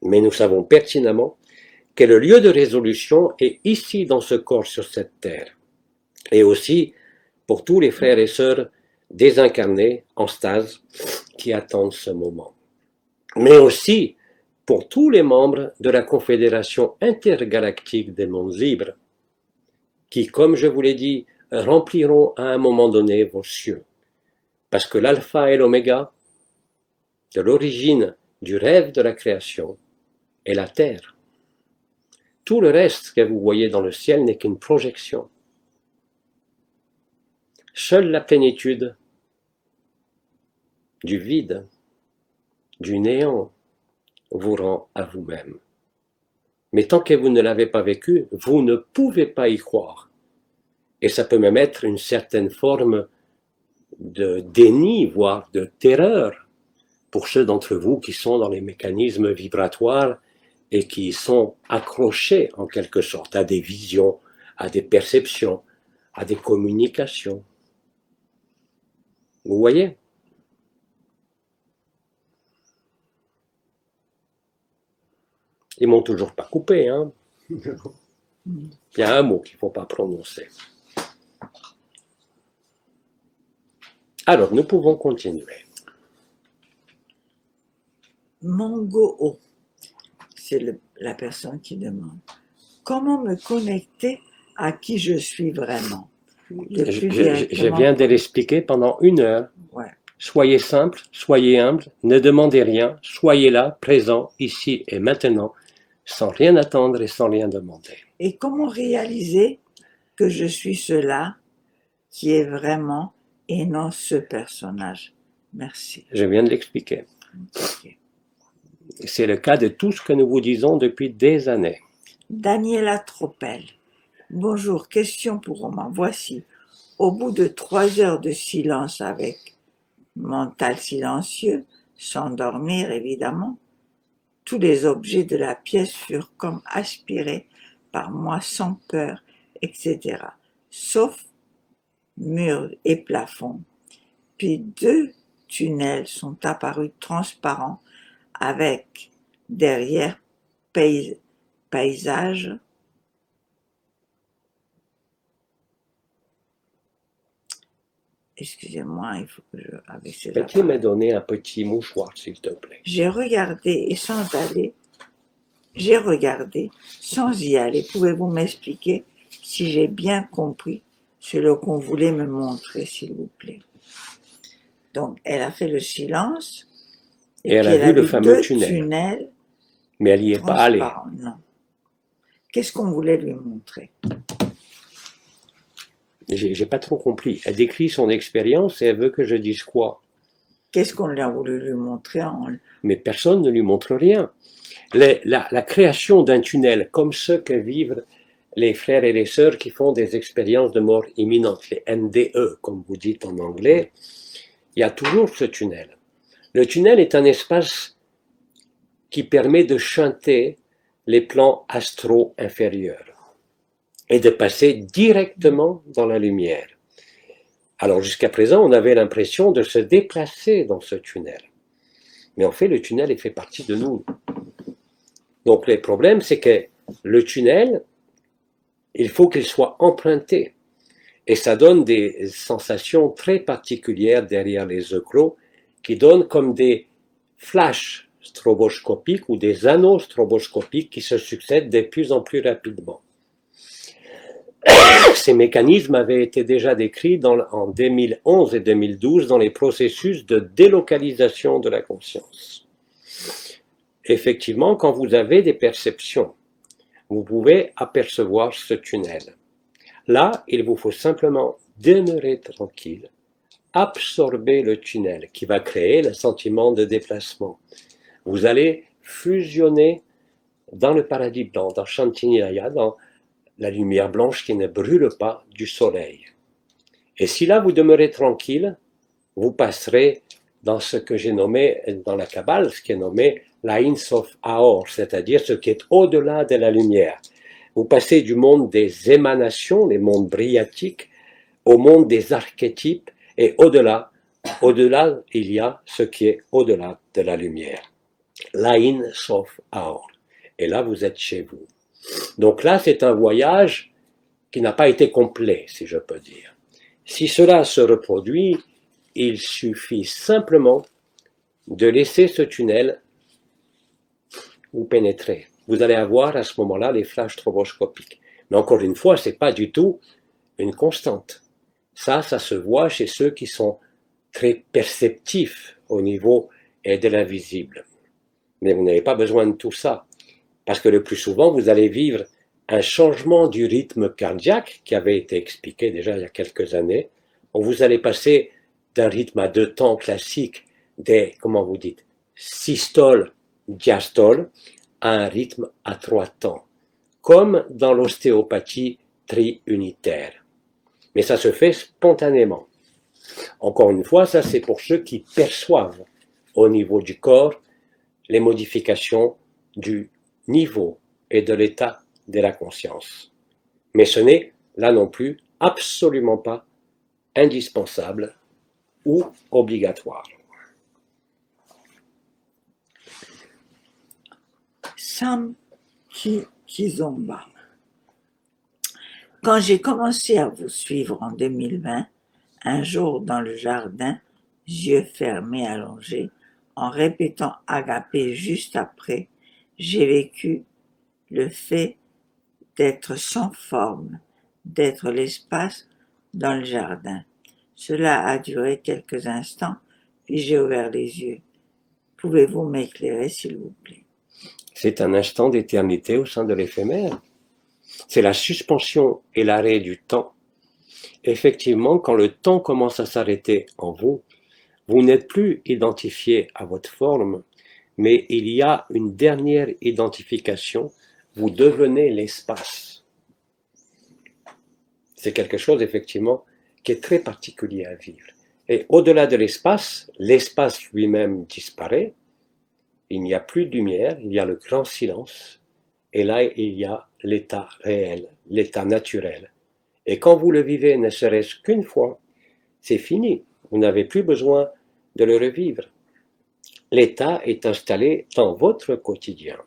Mais nous savons pertinemment que le lieu de résolution est ici dans ce corps sur cette terre, et aussi pour tous les frères et sœurs désincarnés en stase qui attendent ce moment, mais aussi pour tous les membres de la Confédération intergalactique des mondes libres, qui, comme je vous l'ai dit, rempliront à un moment donné vos cieux, parce que l'alpha et l'oméga de l'origine du rêve de la création est la terre. Tout le reste que vous voyez dans le ciel n'est qu'une projection. Seule la plénitude du vide, du néant, vous rend à vous-même. Mais tant que vous ne l'avez pas vécu, vous ne pouvez pas y croire. Et ça peut même être une certaine forme de déni, voire de terreur, pour ceux d'entre vous qui sont dans les mécanismes vibratoires et qui sont accrochés en quelque sorte à des visions, à des perceptions, à des communications. Vous voyez? Ils m'ont toujours pas coupé, hein. Il y a un mot qu'il ne faut pas prononcer. Alors, nous pouvons continuer. Mongo, c'est la personne qui demande. Comment me connecter à qui je suis vraiment? Je viens de l'expliquer pendant 1 heure. Ouais. Soyez simple, soyez humble, ne demandez rien, soyez là, présent, ici et maintenant, sans rien attendre et sans rien demander. Et comment réaliser que je suis cela qui est vraiment et non ce personnage? Merci. Je viens de l'expliquer. Ok. C'est le cas de tout ce que nous vous disons depuis des années. Daniela Tropel. Bonjour, question pour Romain. Voici, au bout de 3 heures de silence avec mental silencieux, sans dormir évidemment, tous les objets de la pièce furent comme aspirés par moi sans peur, etc. Sauf murs et plafonds. Puis 2 tunnels sont apparus transparents avec derrière paysage. Excusez-moi, il faut que je... Avec ces Peux-tu me donner un petit mouchoir, s'il te plaît? J'ai regardé sans y aller. Pouvez-vous m'expliquer si j'ai bien compris ce qu'on voulait me montrer, s'il vous plaît? Donc, elle a fait le silence. Et elle a vu le fameux 2 tunnel. tunnels. Mais elle n'y est pas allée. Non. Qu'est-ce qu'on voulait lui montrer? J'ai pas trop compris. Elle décrit son expérience et elle veut que je dise quoi? Qu'est-ce qu'on lui a voulu lui montrer Mais personne ne lui montre rien. La création d'un tunnel, comme ceux que vivent les frères et les sœurs qui font des expériences de mort imminente, les NDE, comme vous dites en anglais, il y a toujours ce tunnel. Le tunnel est un espace qui permet de chanter les plans astro-inférieurs et de passer directement dans la lumière. Alors jusqu'à présent, on avait l'impression de se déplacer dans ce tunnel. Mais en fait, le tunnel fait partie de nous. Donc le problème, c'est que le tunnel, il faut qu'il soit emprunté. Et ça donne des sensations très particulières derrière les yeux clos, qui donnent comme des flashs stroboscopiques ou des anneaux stroboscopiques qui se succèdent de plus en plus rapidement. Ces mécanismes avaient été déjà décrits en 2011 et 2012 dans les processus de délocalisation de la conscience. Effectivement, quand vous avez des perceptions, vous pouvez apercevoir ce tunnel. Là, il vous faut simplement demeurer tranquille, absorber le tunnel, qui va créer le sentiment de déplacement. Vous allez fusionner dans le paradis blanc, dans Shantinilaya, dans la lumière blanche qui ne brûle pas du soleil. Et si là vous demeurez tranquille, vous passerez dans ce que j'ai nommé dans la Kabbale, ce qui est nommé l'Ain Sof Aor, c'est-à-dire ce qui est au-delà de la lumière. Vous passez du monde des émanations, les mondes briatiques, au monde des archétypes, et au-delà, il y a ce qui est au-delà de la lumière. L'Ain Sof Aor. Et là, vous êtes chez vous. Donc là, c'est un voyage qui n'a pas été complet, si je peux dire. Si cela se reproduit, il suffit simplement de laisser ce tunnel vous pénétrer. Vous allez avoir à ce moment-là les flashs stroboscopiques. Mais encore une fois, ce n'est pas du tout une constante. Ça se voit chez ceux qui sont très perceptifs au niveau de l'invisible. Mais vous n'avez pas besoin de tout ça. Parce que le plus souvent, vous allez vivre un changement du rythme cardiaque qui avait été expliqué déjà il y a quelques années. Où vous allez passer d'un rythme à 2 temps classique des, comment vous dites, systole, diastole, à un rythme à 3 temps, comme dans l'ostéopathie triunitaire. Mais ça se fait spontanément. Encore une fois, ça c'est pour ceux qui perçoivent au niveau du corps les modifications du niveau et de l'état de la conscience. Mais ce n'est, là non plus, absolument pas indispensable ou obligatoire. Sam Kizomba. Quand j'ai commencé à vous suivre en 2020, un jour dans le jardin, yeux fermés allongés, en répétant Agapé juste après, j'ai vécu le fait d'être sans forme, d'être l'espace dans le jardin. Cela a duré quelques instants, puis j'ai ouvert les yeux. Pouvez-vous m'éclairer, s'il vous plaît? C'est un instant d'éternité au sein de l'éphémère. C'est la suspension et l'arrêt du temps. Effectivement, quand le temps commence à s'arrêter en vous, vous n'êtes plus identifié à votre forme, mais il y a une dernière identification, vous devenez l'espace. C'est quelque chose, effectivement, qui est très particulier à vivre. Et au-delà de l'espace lui-même disparaît, il n'y a plus de lumière, il y a le grand silence, et là, il y a l'état réel, l'état naturel. Et quand vous le vivez, ne serait-ce qu'une fois, c'est fini. Vous n'avez plus besoin de le revivre. L'état est installé dans votre quotidien.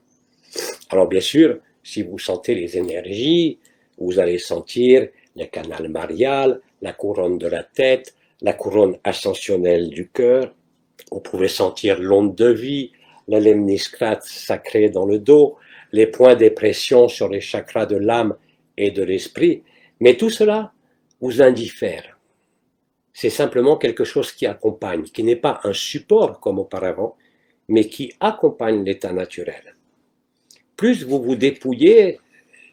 Alors bien sûr, si vous sentez les énergies, vous allez sentir le canal marial, la couronne de la tête, la couronne ascensionnelle du cœur. Vous pouvez sentir l'onde de vie, le lemniscate sacré dans le dos, les points de pression sur les chakras de l'âme et de l'esprit. Mais tout cela vous indiffère. C'est simplement quelque chose qui accompagne, qui n'est pas un support comme auparavant, mais qui accompagne l'état naturel. Plus vous vous dépouillez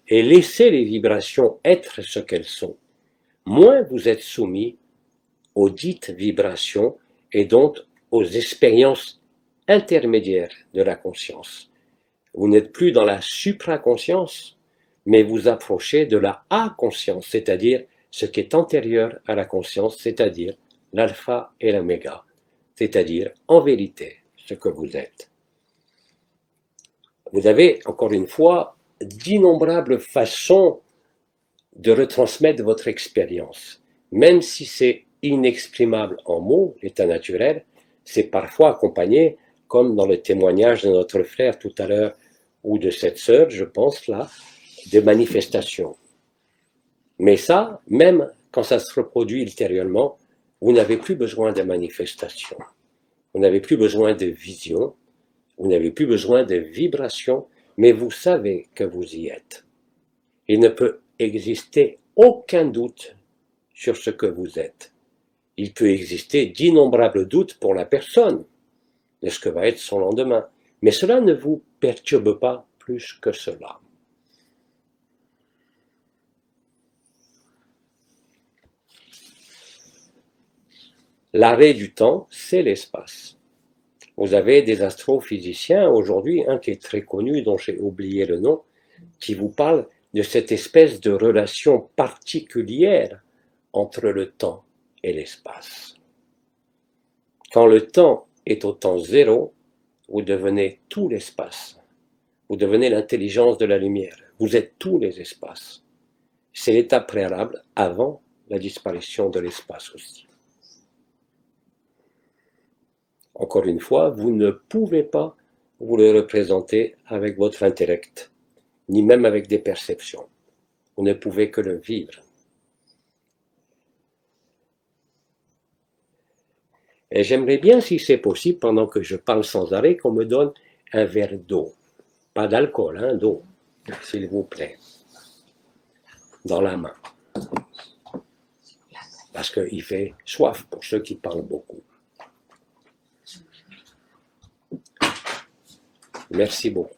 et laissez les vibrations être ce qu'elles sont, moins vous êtes soumis aux dites vibrations et donc aux expériences intermédiaires de la conscience. Vous n'êtes plus dans la supraconscience, mais vous approchez de la A-conscience, c'est-à-dire ce qui est antérieur à la conscience, c'est-à-dire l'alpha et l'oméga, c'est-à-dire en vérité ce que vous êtes. Vous avez, encore une fois, d'innombrables façons de retransmettre votre expérience. Même si c'est inexprimable en mots, l'état naturel, c'est parfois accompagné, comme dans le témoignage de notre frère tout à l'heure, ou de cette sœur, je pense là, de manifestations. Mais ça, même quand ça se reproduit ultérieurement, vous n'avez plus besoin de manifestations. Vous n'avez plus besoin de vision, vous n'avez plus besoin de vibrations, mais vous savez que vous y êtes. Il ne peut exister aucun doute sur ce que vous êtes. Il peut exister d'innombrables doutes pour la personne de ce que va être son lendemain, mais cela ne vous perturbe pas plus que cela. L'arrêt du temps, c'est l'espace. Vous avez des astrophysiciens aujourd'hui, un qui est très connu, dont j'ai oublié le nom, qui vous parle de cette espèce de relation particulière entre le temps et l'espace. Quand le temps est au temps zéro, vous devenez tout l'espace. Vous devenez l'intelligence de la lumière. Vous êtes tous les espaces. C'est l'étape préalable avant la disparition de l'espace aussi. Encore une fois, vous ne pouvez pas vous le représenter avec votre intellect, ni même avec des perceptions. Vous ne pouvez que le vivre. Et j'aimerais bien, si c'est possible, pendant que je parle sans arrêt, qu'on me donne un verre d'eau. Pas d'alcool, hein, d'eau, s'il vous plaît. Dans la main. Parce qu'il fait soif pour ceux qui parlent beaucoup. Merci beaucoup.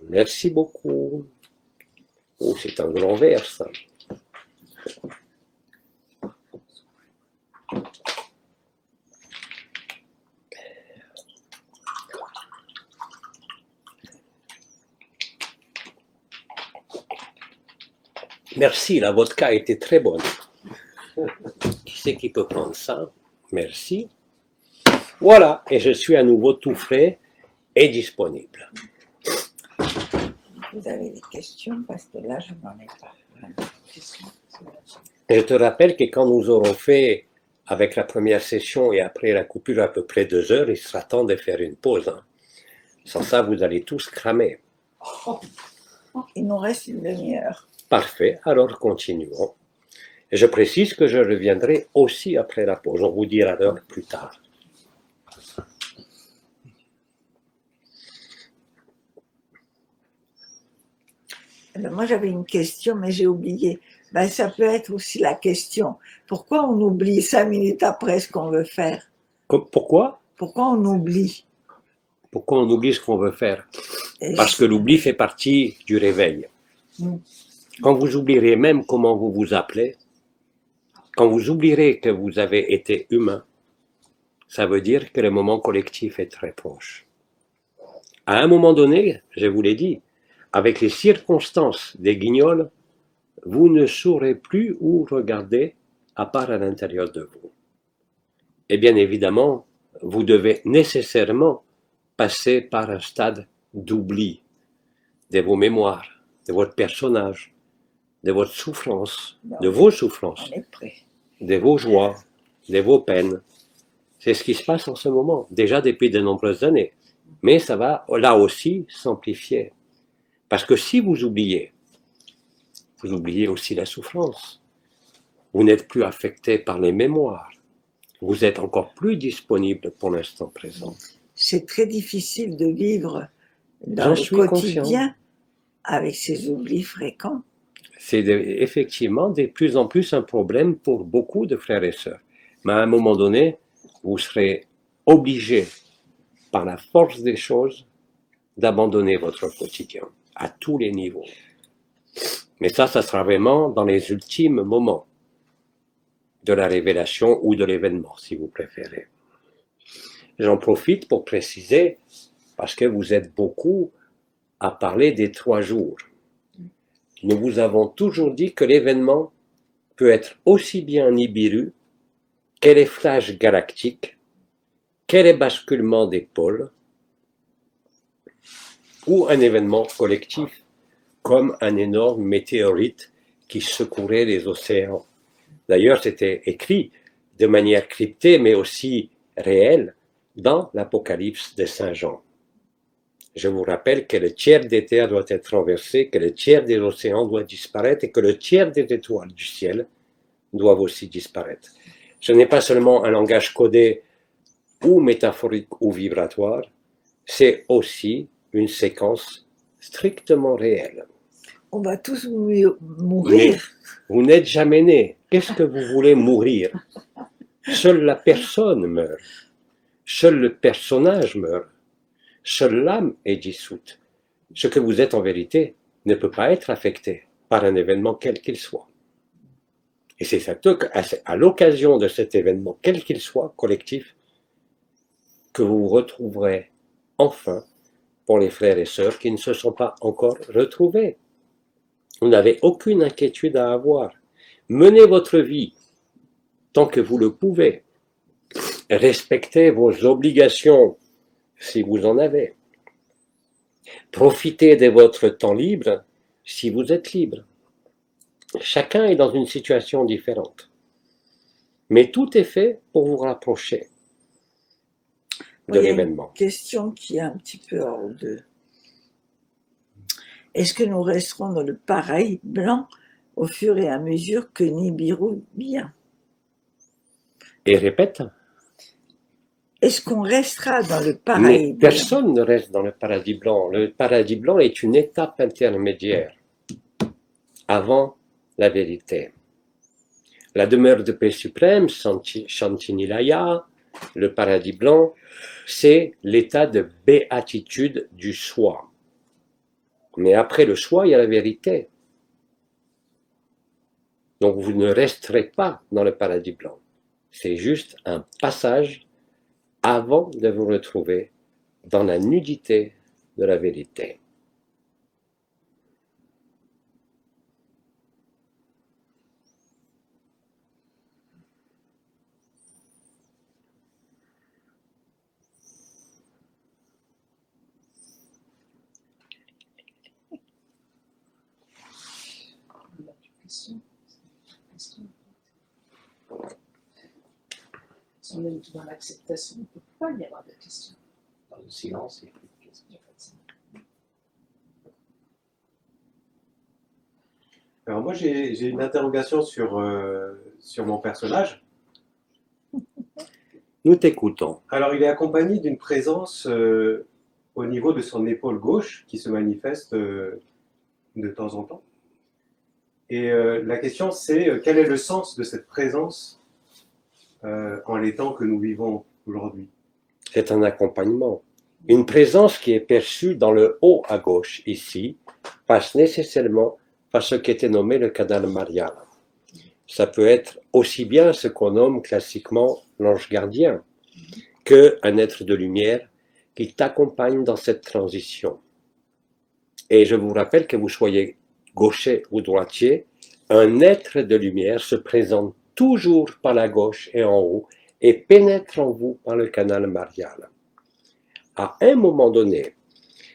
Merci beaucoup. Oh, c'est un grand verre, ça. Merci, la vodka était très bonne. Qui c'est qui peut prendre ça? Merci. Voilà, et je suis à nouveau tout frais et disponible. Vous avez des questions? Parce que là, je n'en ai pas. Je te rappelle que quand nous aurons fait, avec la première session et après la coupure à peu près 2 heures, il sera temps de faire une pause. Hein. Sans ça, vous allez tous cramer. Il nous reste une demi-heure. Parfait, alors continuons. Et je précise que je reviendrai aussi après la pause. On vous dira l'heure plus tard. Alors, moi, j'avais une question, mais j'ai oublié. Ben, ça peut être aussi la question. Pourquoi on oublie 5 minutes après ce qu'on veut faire? Pourquoi? Pourquoi on oublie? Pourquoi on oublie ce qu'on veut faire? Et Parce que l'oubli fait partie du réveil. Quand vous oublierez même comment vous vous appelez, quand vous oublierez que vous avez été humain, ça veut dire que le moment collectif est très proche. À un moment donné, je vous l'ai dit, avec les circonstances des guignols, vous ne saurez plus où regarder à part à l'intérieur de vous. Et bien évidemment, vous devez nécessairement passer par un stade d'oubli de vos mémoires, de votre personnage, de votre souffrance, de vos souffrances, on est prêt. de vos joies, de vos peines. C'est ce qui se passe en ce moment, déjà depuis de nombreuses années. Mais ça va là aussi s'amplifier. Parce que si vous oubliez aussi la souffrance. Vous n'êtes plus affecté par les mémoires. Vous êtes encore plus disponible pour l'instant présent. C'est très difficile de vivre dans J'en le suis quotidien conscient. avec ces oublis fréquents. C'est effectivement de plus en plus un problème pour beaucoup de frères et sœurs. Mais à un moment donné, vous serez obligé, par la force des choses, d'abandonner votre quotidien à tous les niveaux. Mais ça sera vraiment dans les ultimes moments de la révélation ou de l'événement, si vous préférez. J'en profite pour préciser, parce que vous êtes beaucoup à parler des 3 jours. Nous vous avons toujours dit que l'événement peut être aussi bien un Nibiru, qu'est les flashs galactiques, qu'est les basculements des pôles, ou un événement collectif, comme un énorme météorite qui secourait les océans. D'ailleurs, c'était écrit de manière cryptée, mais aussi réelle, dans l'Apocalypse de Saint Jean. Je vous rappelle que le tiers des terres doit être renversé, que le tiers des océans doit disparaître et que le tiers des étoiles du ciel doivent aussi disparaître. Ce n'est pas seulement un langage codé ou métaphorique ou vibratoire, c'est aussi une séquence strictement réelle. On va tous Mais mourir. vous n'êtes jamais né. Qu'est-ce que vous voulez mourir? Seule la personne meurt. Seul le personnage meurt. Seule l'âme est dissoute. Ce que vous êtes en vérité ne peut pas être affecté par un événement quel qu'il soit. Et c'est à l'occasion de cet événement, quel qu'il soit, collectif, que vous vous retrouverez enfin pour les frères et sœurs qui ne se sont pas encore retrouvés. Vous n'avez aucune inquiétude à avoir. Menez votre vie tant que vous le pouvez. Respectez vos obligations si vous en avez. Profitez de votre temps libre si vous êtes libre. Chacun est dans une situation différente. Mais tout est fait pour vous rapprocher de l'événement. Une question qui est un petit peu hors de... Est-ce que nous resterons dans le pareil blanc au fur et à mesure que Nibiru vient? Et répète. Est-ce qu'on restera dans le paradis blanc? Personne ne reste dans le paradis blanc. Le paradis blanc est une étape intermédiaire avant la vérité. La demeure de paix suprême, Shantinilaya, le paradis blanc, c'est l'état de béatitude du soi. Mais après le soi, il y a la vérité. Donc vous ne resterez pas dans le paradis blanc. C'est juste un passage avant de vous retrouver dans la nudité de la vérité. Si on est dans l'acceptation, il ne peut pas y avoir de questions. Dans le silence, il n'y a plus de questions. Alors moi j'ai une interrogation sur mon personnage. Nous t'écoutons. Alors il est accompagné d'une présence au niveau de son épaule gauche qui se manifeste de temps en temps. Et la question c'est quel est le sens de cette présence en les temps que nous vivons aujourd'hui? C'est un accompagnement. Une présence qui est perçue dans le haut à gauche, ici, passe nécessairement par ce qui était nommé le canal marial. Ça peut être aussi bien ce qu'on nomme classiquement l'ange gardien, qu'un être de lumière qui t'accompagne dans cette transition. Et je vous rappelle que vous soyez gaucher ou droitier, un être de lumière se présente toujours par la gauche et en haut et pénètre en vous par le canal marial. À un moment donné,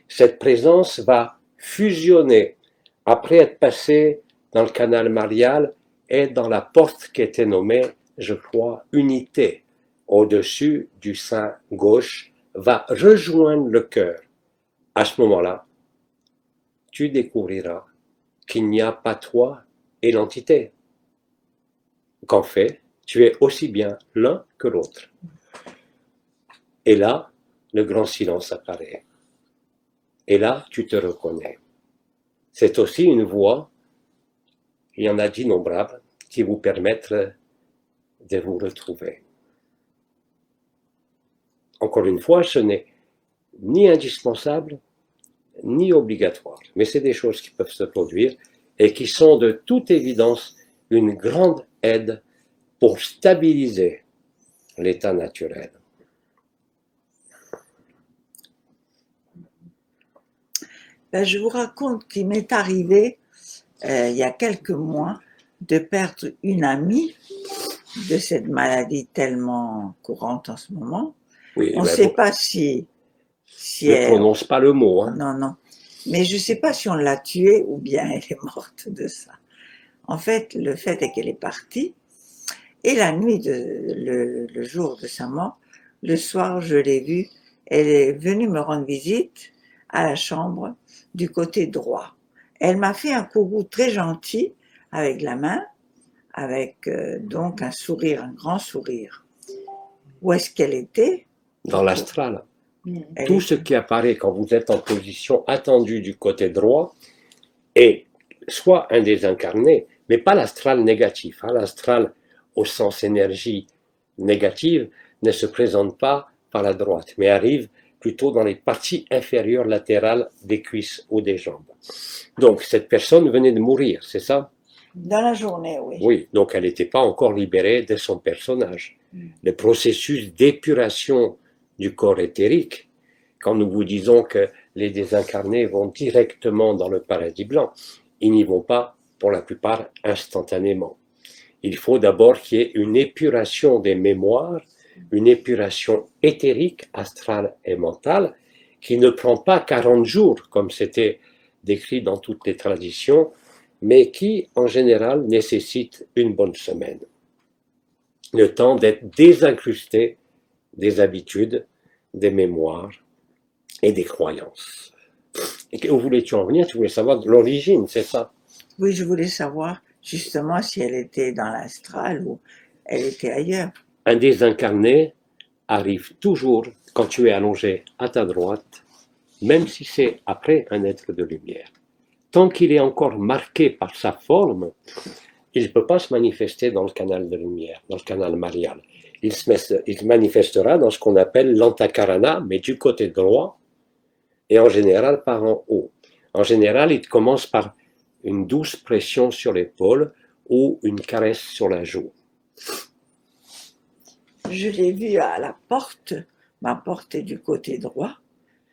cette présence va fusionner après être passée dans le canal marial et dans la porte qui était nommée, je crois, unité, au-dessus du sein gauche, va rejoindre le cœur. À ce moment-là, tu découvriras qu'il n'y a pas toi et l'entité. Qu'en fait, tu es aussi bien l'un que l'autre. Et là, le grand silence apparaît. Et là, tu te reconnais. C'est aussi une voie, il y en a d'innombrables, qui vous permettent de vous retrouver. Encore une fois, ce n'est ni indispensable, ni obligatoire, mais c'est des choses qui peuvent se produire et qui sont de toute évidence une grande aide pour stabiliser l'état naturel. Je vous raconte qu'il m'est arrivé, il y a quelques mois, de perdre une amie de cette maladie tellement courante en ce moment. Oui, on ne sait pas si ne prononce pas le mot. Hein. Non. Mais je ne sais pas si on l'a tuée ou bien elle est morte de ça. En fait, le fait est qu'elle est partie. Et la nuit, le jour de sa mort, le soir, je l'ai vue. Elle est venue me rendre visite à la chambre du côté droit. Elle m'a fait un coucou très gentil avec la main, avec donc un sourire, un grand sourire. Où est-ce qu'elle était? Dans l'astral. Tout ce qui apparaît quand vous êtes en position attendue du côté droit est soit un désincarné, mais pas l'astral négatif. Hein. L'astral, au sens énergie négative, ne se présente pas par la droite, mais arrive plutôt dans les parties inférieures latérales des cuisses ou des jambes. Donc, cette personne venait de mourir, c'est ça? Dans la journée, oui. Oui, donc elle n'était pas encore libérée de son personnage. Le processus d'épuration du corps éthérique, quand nous vous disons que les désincarnés vont directement dans le paradis blanc, ils n'y vont pas, pour la plupart, instantanément. Il faut d'abord qu'il y ait une épuration des mémoires, une épuration éthérique, astrale et mentale, qui ne prend pas 40 jours, comme c'était décrit dans toutes les traditions, mais qui, en général, nécessite une bonne semaine. Le temps d'être désincrusté des habitudes, des mémoires et des croyances. Et où voulais-tu en venir? Tu voulais savoir l'origine, c'est ça? Oui, je voulais savoir justement si elle était dans l'astral ou elle était ailleurs. Un désincarné arrive toujours quand tu es allongé à ta droite, même si c'est après un être de lumière. Tant qu'il est encore marqué par sa forme, il ne peut pas se manifester dans le canal de lumière, dans le canal marial. Il se manifestera dans ce qu'on appelle l'antakarana, mais du côté droit, et en général par en haut. En général, il commence par une douce pression sur l'épaule ou une caresse sur la joue. Je l'ai vue à la porte, ma porte est du côté droit.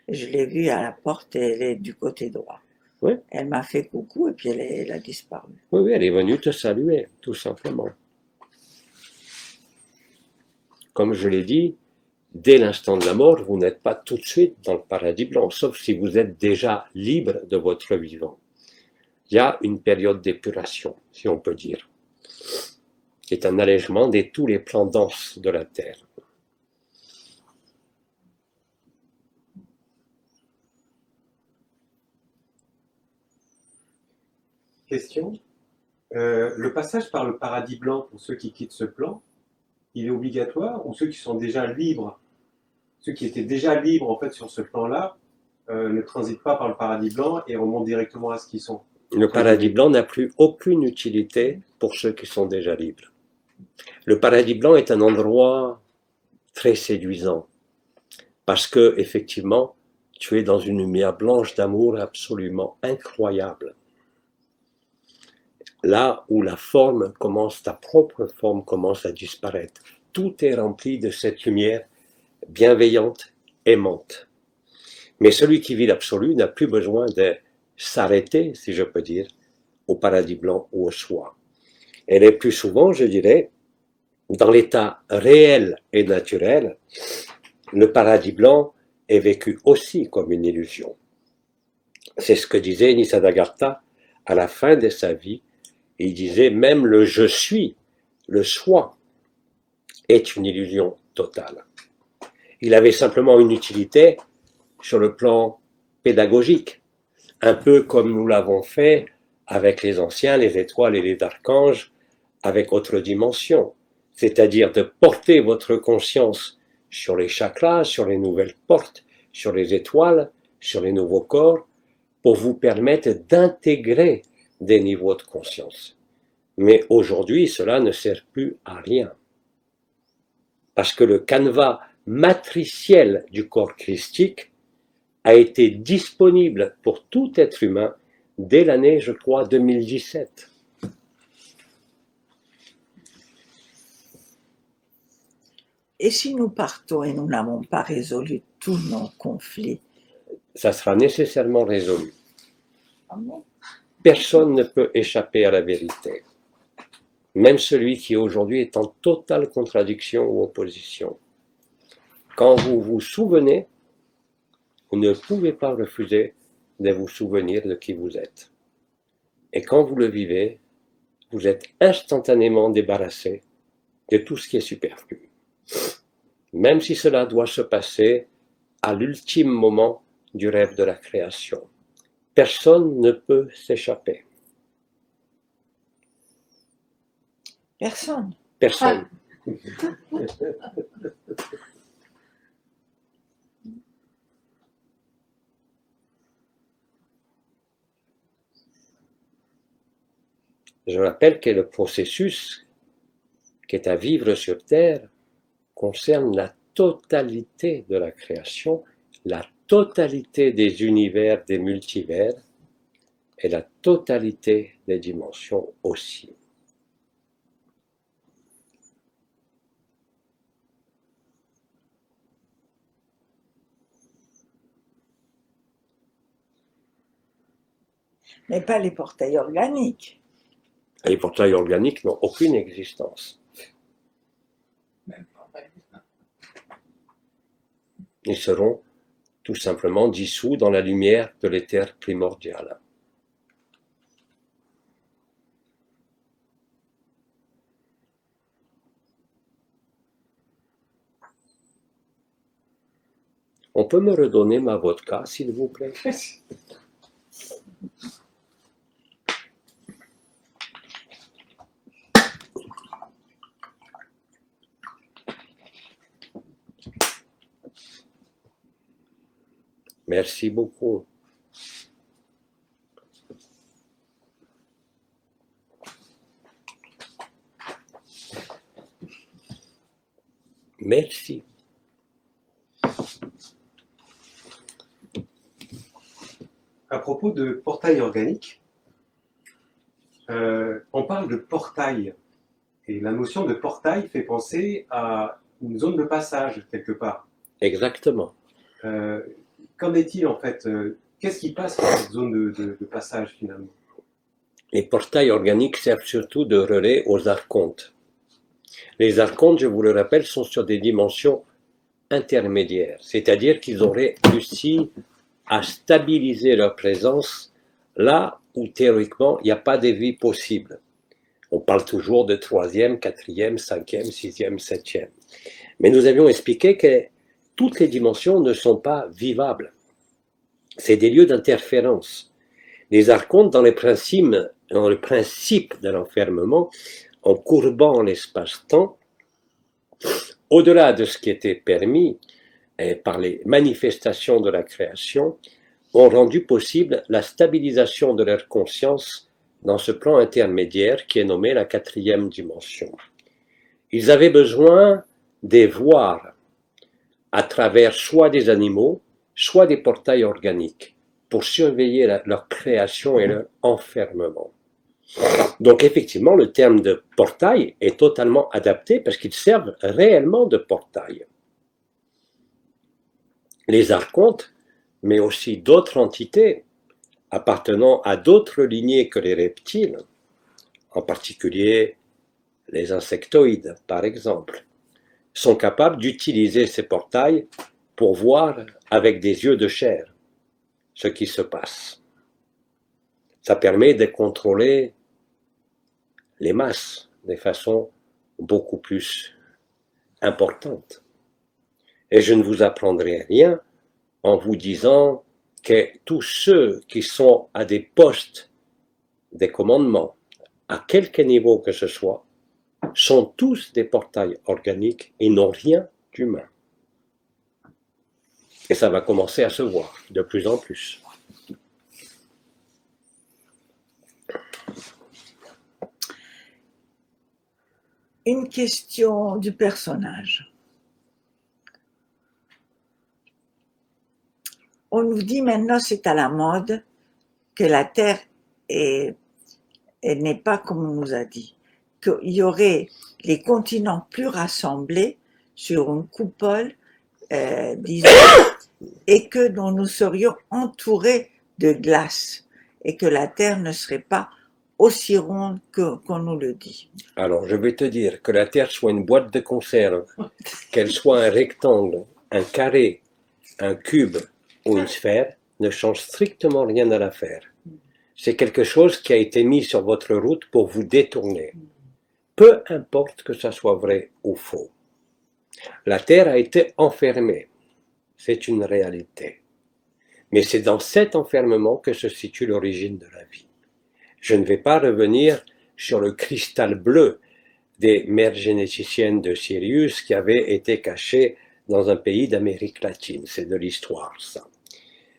Je l'ai vue à la porte et elle est du côté droit. Oui. Elle m'a fait coucou et puis elle a disparu. Oui, oui, elle est venue te saluer, tout simplement. Comme je l'ai dit, dès l'instant de la mort, vous n'êtes pas tout de suite dans le paradis blanc, sauf si vous êtes déjà libre de votre vivant. Il y a une période d'épuration, si on peut dire, qui est un allègement de tous les plans denses de la Terre. Question. Le passage par le paradis blanc pour ceux qui quittent ce plan, il est obligatoire ou ceux qui sont déjà libres, ceux qui étaient déjà libres en fait sur ce plan-là, ne transitent pas par le paradis blanc et remontent directement à ce qu'ils sont? Le paradis blanc n'a plus aucune utilité pour ceux qui sont déjà libres. Le paradis blanc est un endroit très séduisant parce que, effectivement, tu es dans une lumière blanche d'amour absolument incroyable. Là où la forme commence, ta propre forme commence à disparaître. Tout est rempli de cette lumière bienveillante, aimante. Mais celui qui vit l'absolu n'a plus besoin de s'arrêter, si je peux dire, au paradis blanc ou au soi. Et le plus souvent, je dirais, dans l'état réel et naturel, le paradis blanc est vécu aussi comme une illusion. C'est ce que disait Nisargadatta à la fin de sa vie. Il disait même le je suis, le soi, est une illusion totale. Il avait simplement une utilité sur le plan pédagogique, un peu comme nous l'avons fait avec les anciens, les étoiles et les archanges, avec autre dimension, c'est-à-dire de porter votre conscience sur les chakras, sur les nouvelles portes, sur les étoiles, sur les nouveaux corps, pour vous permettre d'intégrer des niveaux de conscience. Mais aujourd'hui, cela ne sert plus à rien. Parce que le canevas matriciel du corps christique a été disponible pour tout être humain dès l'année, je crois, 2017. Et si nous partons et nous n'avons pas résolu tous nos conflits? Ça sera nécessairement résolu. Amen. Personne ne peut échapper à la vérité. Même celui qui aujourd'hui est en totale contradiction ou opposition. Quand vous vous souvenez, vous ne pouvez pas refuser de vous souvenir de qui vous êtes. Et quand vous le vivez, vous êtes instantanément débarrassé de tout ce qui est superflu. Même si cela doit se passer à l'ultime moment du rêve de la création. Personne ne peut s'échapper. Personne. Personne. Je rappelle que le processus qui est à vivre sur Terre concerne la totalité de la création, la totalité des univers, des multivers, et la totalité des dimensions aussi. Mais pas les portails organiques. Les portails organiques n'ont aucune existence. Même pas vrai. Ils seront tout simplement dissous dans la lumière de l'éther primordial. On peut me redonner ma vodka, s'il vous plaît? Merci beaucoup. Merci. À propos de portail organique, on parle de portail. Et la notion de portail fait penser à une zone de passage, quelque part. Exactement. Qu'en est-il en fait? Qu'est-ce qui passe par cette zone de passage finalement? Les portails organiques servent surtout de relais aux archontes. Les archontes, je vous le rappelle, sont sur des dimensions intermédiaires, c'est-à-dire qu'ils auraient réussi à stabiliser leur présence là où théoriquement il n'y a pas de vie possible. On parle toujours de 3e, 4e, 5e, 6e, 7e. Mais nous avions expliqué que toutes les dimensions ne sont pas vivables. C'est des lieux d'interférence. Les archontes, dans le principe de l'enfermement, en courbant l'espace-temps, au-delà de ce qui était permis par les manifestations de la création, ont rendu possible la stabilisation de leur conscience dans ce plan intermédiaire qui est nommé la 4e dimension. Ils avaient besoin de voir à travers soit des animaux, soit des portails organiques, pour surveiller leur création et leur enfermement. Donc effectivement, le terme de portail est totalement adapté parce qu'ils servent réellement de portail. Les archontes, mais aussi d'autres entités appartenant à d'autres lignées que les reptiles, en particulier les insectoïdes par exemple, sont capables d'utiliser ces portails pour voir avec des yeux de chair ce qui se passe. Ça permet de contrôler les masses de façon beaucoup plus importante. Et je ne vous apprendrai rien en vous disant que tous ceux qui sont à des postes de commandement, à quelque niveau que ce soit, sont tous des portails organiques et n'ont rien d'humain. Et ça va commencer à se voir de plus en plus. Une question du personnage. On nous dit maintenant, c'est à la mode, que la Terre elle n'est pas comme on nous a dit, qu'il y aurait les continents plus rassemblés sur une coupole, disons, et que nous serions entourés de glace, et que la Terre ne serait pas aussi ronde qu'on nous le dit. Alors, je vais te dire que la Terre soit une boîte de conserve, qu'elle soit un rectangle, un carré, un cube ou une sphère, ne change strictement rien à l'affaire. C'est quelque chose qui a été mis sur votre route pour vous détourner. Peu importe que ça soit vrai ou faux. La Terre a été enfermée. C'est une réalité. Mais c'est dans cet enfermement que se situe l'origine de la vie. Je ne vais pas revenir sur le cristal bleu des mères généticiennes de Sirius qui avait été caché dans un pays d'Amérique latine. C'est de l'histoire, ça.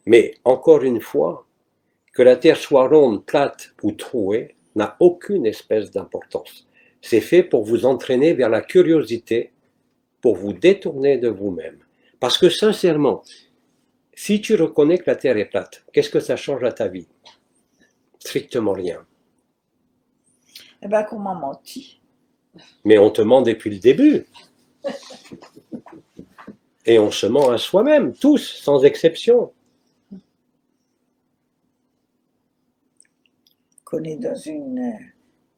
Mais, encore une fois, que la Terre soit ronde, plate ou trouée n'a aucune espèce d'importance. C'est fait pour vous entraîner vers la curiosité pour vous détourner de vous-même. Parce que sincèrement, si tu reconnais que la Terre est plate, qu'est-ce que ça change à ta vie? Strictement rien. Eh bien, qu'on m'a menti. Mais on te ment depuis le début. Et on se ment à soi-même, tous, sans exception. Qu'on est dans une...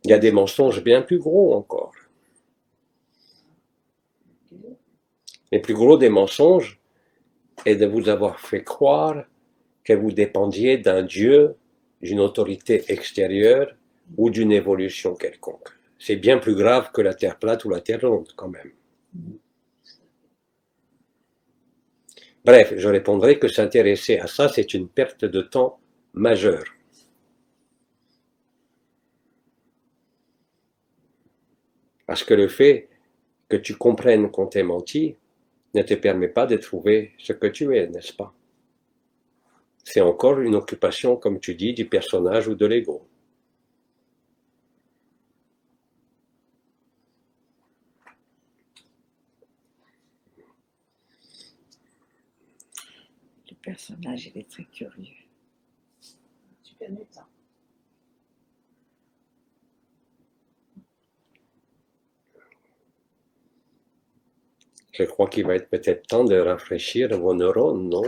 Il y a des mensonges bien plus gros encore. Les plus gros des mensonges est de vous avoir fait croire que vous dépendiez d'un Dieu, d'une autorité extérieure ou d'une évolution quelconque. C'est bien plus grave que la Terre plate ou la Terre ronde, quand même. Bref, je répondrai que s'intéresser à ça, c'est une perte de temps majeure. Parce que le fait que tu comprennes qu'on t'ait menti ne te permet pas de trouver ce que tu es, n'est-ce pas? C'est encore une occupation, comme tu dis, du personnage ou de l'ego. Le personnage, il est très curieux. Super net, ça. Je crois qu'il va être peut-être temps de rafraîchir vos neurones, non?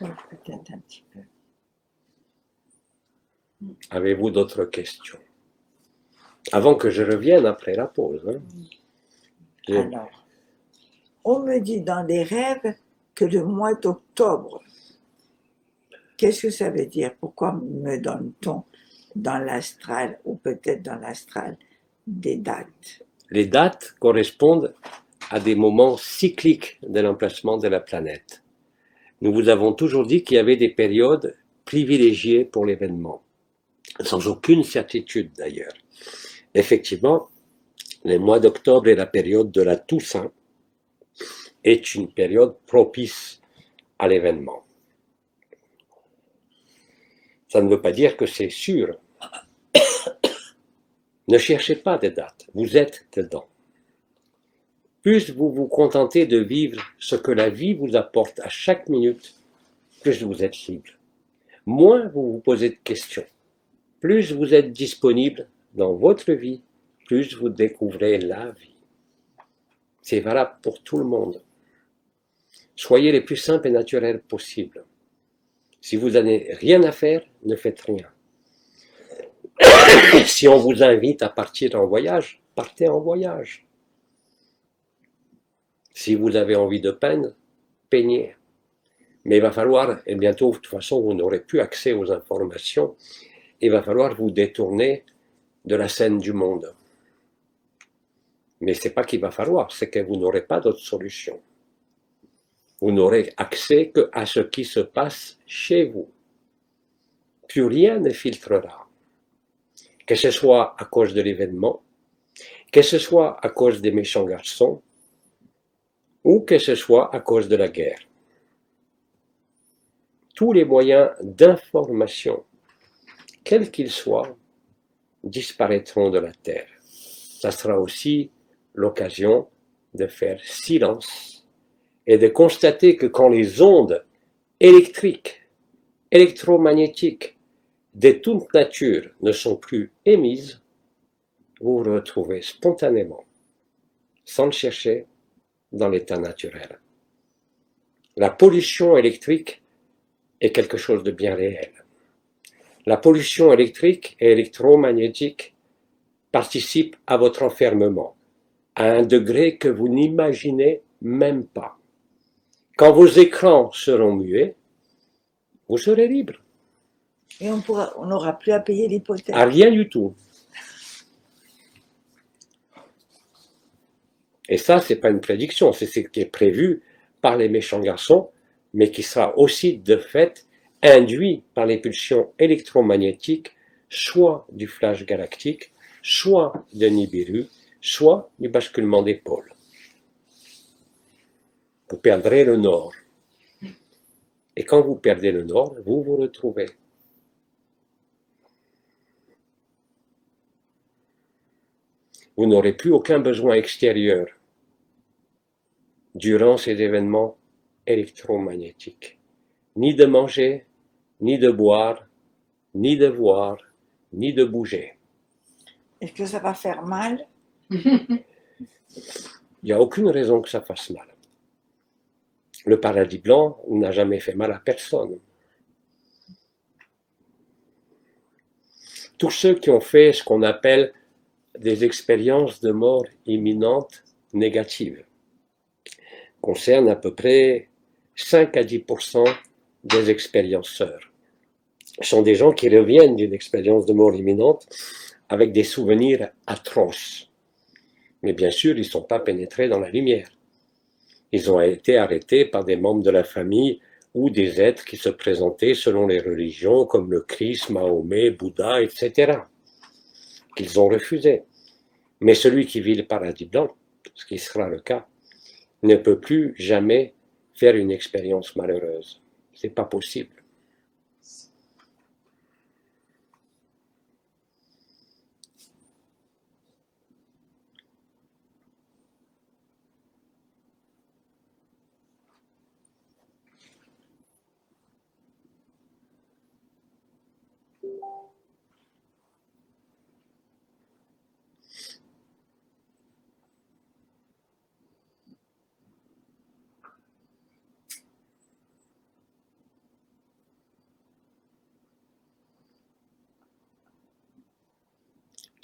Oui, peut-être un petit peu. Avez-vous d'autres questions? Avant que je revienne après la pause. Hein? Alors, on me dit dans des rêves que le mois d'octobre, qu'est-ce que ça veut dire? Pourquoi me donne-t-on dans l'astral, ou peut-être dans l'astral, des dates? Les dates correspondent à des moments cycliques de l'emplacement de la planète. Nous vous avons toujours dit qu'il y avait des périodes privilégiées pour l'événement, sans aucune certitude d'ailleurs. Effectivement, le mois d'octobre et la période de la Toussaint est une période propice à l'événement. Ça ne veut pas dire que c'est sûr. Ne cherchez pas de dates, vous êtes dedans. Plus vous vous contentez de vivre ce que la vie vous apporte à chaque minute, plus vous êtes libre. Moins vous vous posez de questions. Plus vous êtes disponible dans votre vie, plus vous découvrez la vie. C'est valable pour tout le monde. Soyez les plus simples et naturels possibles. Si vous n'avez rien à faire, ne faites rien. Si on vous invite à partir en voyage, partez en voyage. Si vous avez envie de peindre, peignez. Mais il va falloir, et bientôt, de toute façon, vous n'aurez plus accès aux informations, il va falloir vous détourner de la scène du monde. Mais ce n'est pas qu'il va falloir, c'est que vous n'aurez pas d'autre solution. Vous n'aurez accès qu'à ce qui se passe chez vous. Plus rien ne filtrera. Que ce soit à cause de l'événement, que ce soit à cause des méchants garçons, ou que ce soit à cause de la guerre. Tous les moyens d'information, quels qu'ils soient, disparaîtront de la Terre. Ça sera aussi l'occasion de faire silence et de constater que quand les ondes électriques, électromagnétiques de toute nature ne sont plus émises, vous vous retrouvez spontanément, sans le chercher, dans l'état naturel. La pollution électrique est quelque chose de bien réel. La pollution électrique et électromagnétique participe à votre enfermement, à un degré que vous n'imaginez même pas. Quand vos écrans seront muets, vous serez libre. Et on n'aura plus à payer l'hypothèque. À rien du tout. Et ça, c'est pas une prédiction, c'est ce qui est prévu par les méchants garçons, mais qui sera aussi de fait induit par les pulsions électromagnétiques, soit du flash galactique, soit de Nibiru, soit du basculement des pôles. Vous perdrez le nord. Et quand vous perdez le nord, vous vous retrouvez. Vous n'aurez plus aucun besoin extérieur durant ces événements électromagnétiques. Ni de manger, ni de boire, ni de voir, ni de bouger. Est-ce que ça va faire mal? Il n'y a aucune raison que ça fasse mal. Le paradis blanc n'a jamais fait mal à personne. Tous ceux qui ont fait ce qu'on appelle des expériences de mort imminente négatives concernent à peu près 5 à 10% des expérienceurs. Ce sont des gens qui reviennent d'une expérience de mort imminente avec des souvenirs atroces. Mais bien sûr, ils ne sont pas pénétrés dans la lumière. Ils ont été arrêtés par des membres de la famille ou des êtres qui se présentaient selon les religions comme le Christ, Mahomet, Bouddha, etc. qu'ils ont refusé. Mais celui qui vit le paradis blanc, ce qui sera le cas, ne peut plus jamais faire une expérience malheureuse. C'est pas possible.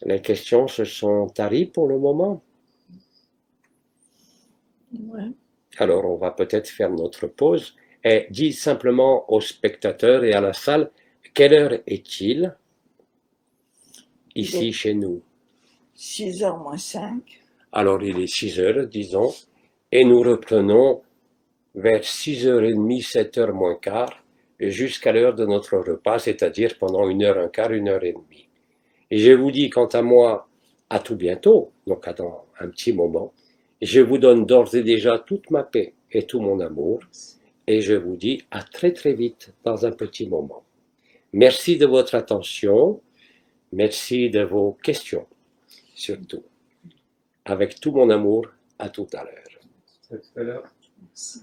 Les questions se sont taries pour le moment. Ouais. Alors, on va peut-être faire notre pause et dis simplement aux spectateurs et à la salle, quelle heure est-il ici chez nous? 6h moins 5. Alors, il est 6 heures, disons, et nous reprenons vers 6h30, 7h moins quart, jusqu'à l'heure de notre repas, c'est-à-dire pendant 1h15, 1h30. Et je vous dis, quant à moi, à tout bientôt, donc dans un petit moment. Je vous donne d'ores et déjà toute ma paix et tout mon amour, et je vous dis à très très vite dans un petit moment. Merci de votre attention, merci de vos questions, surtout. Avec tout mon amour, à tout à l'heure. À tout à l'heure. Merci.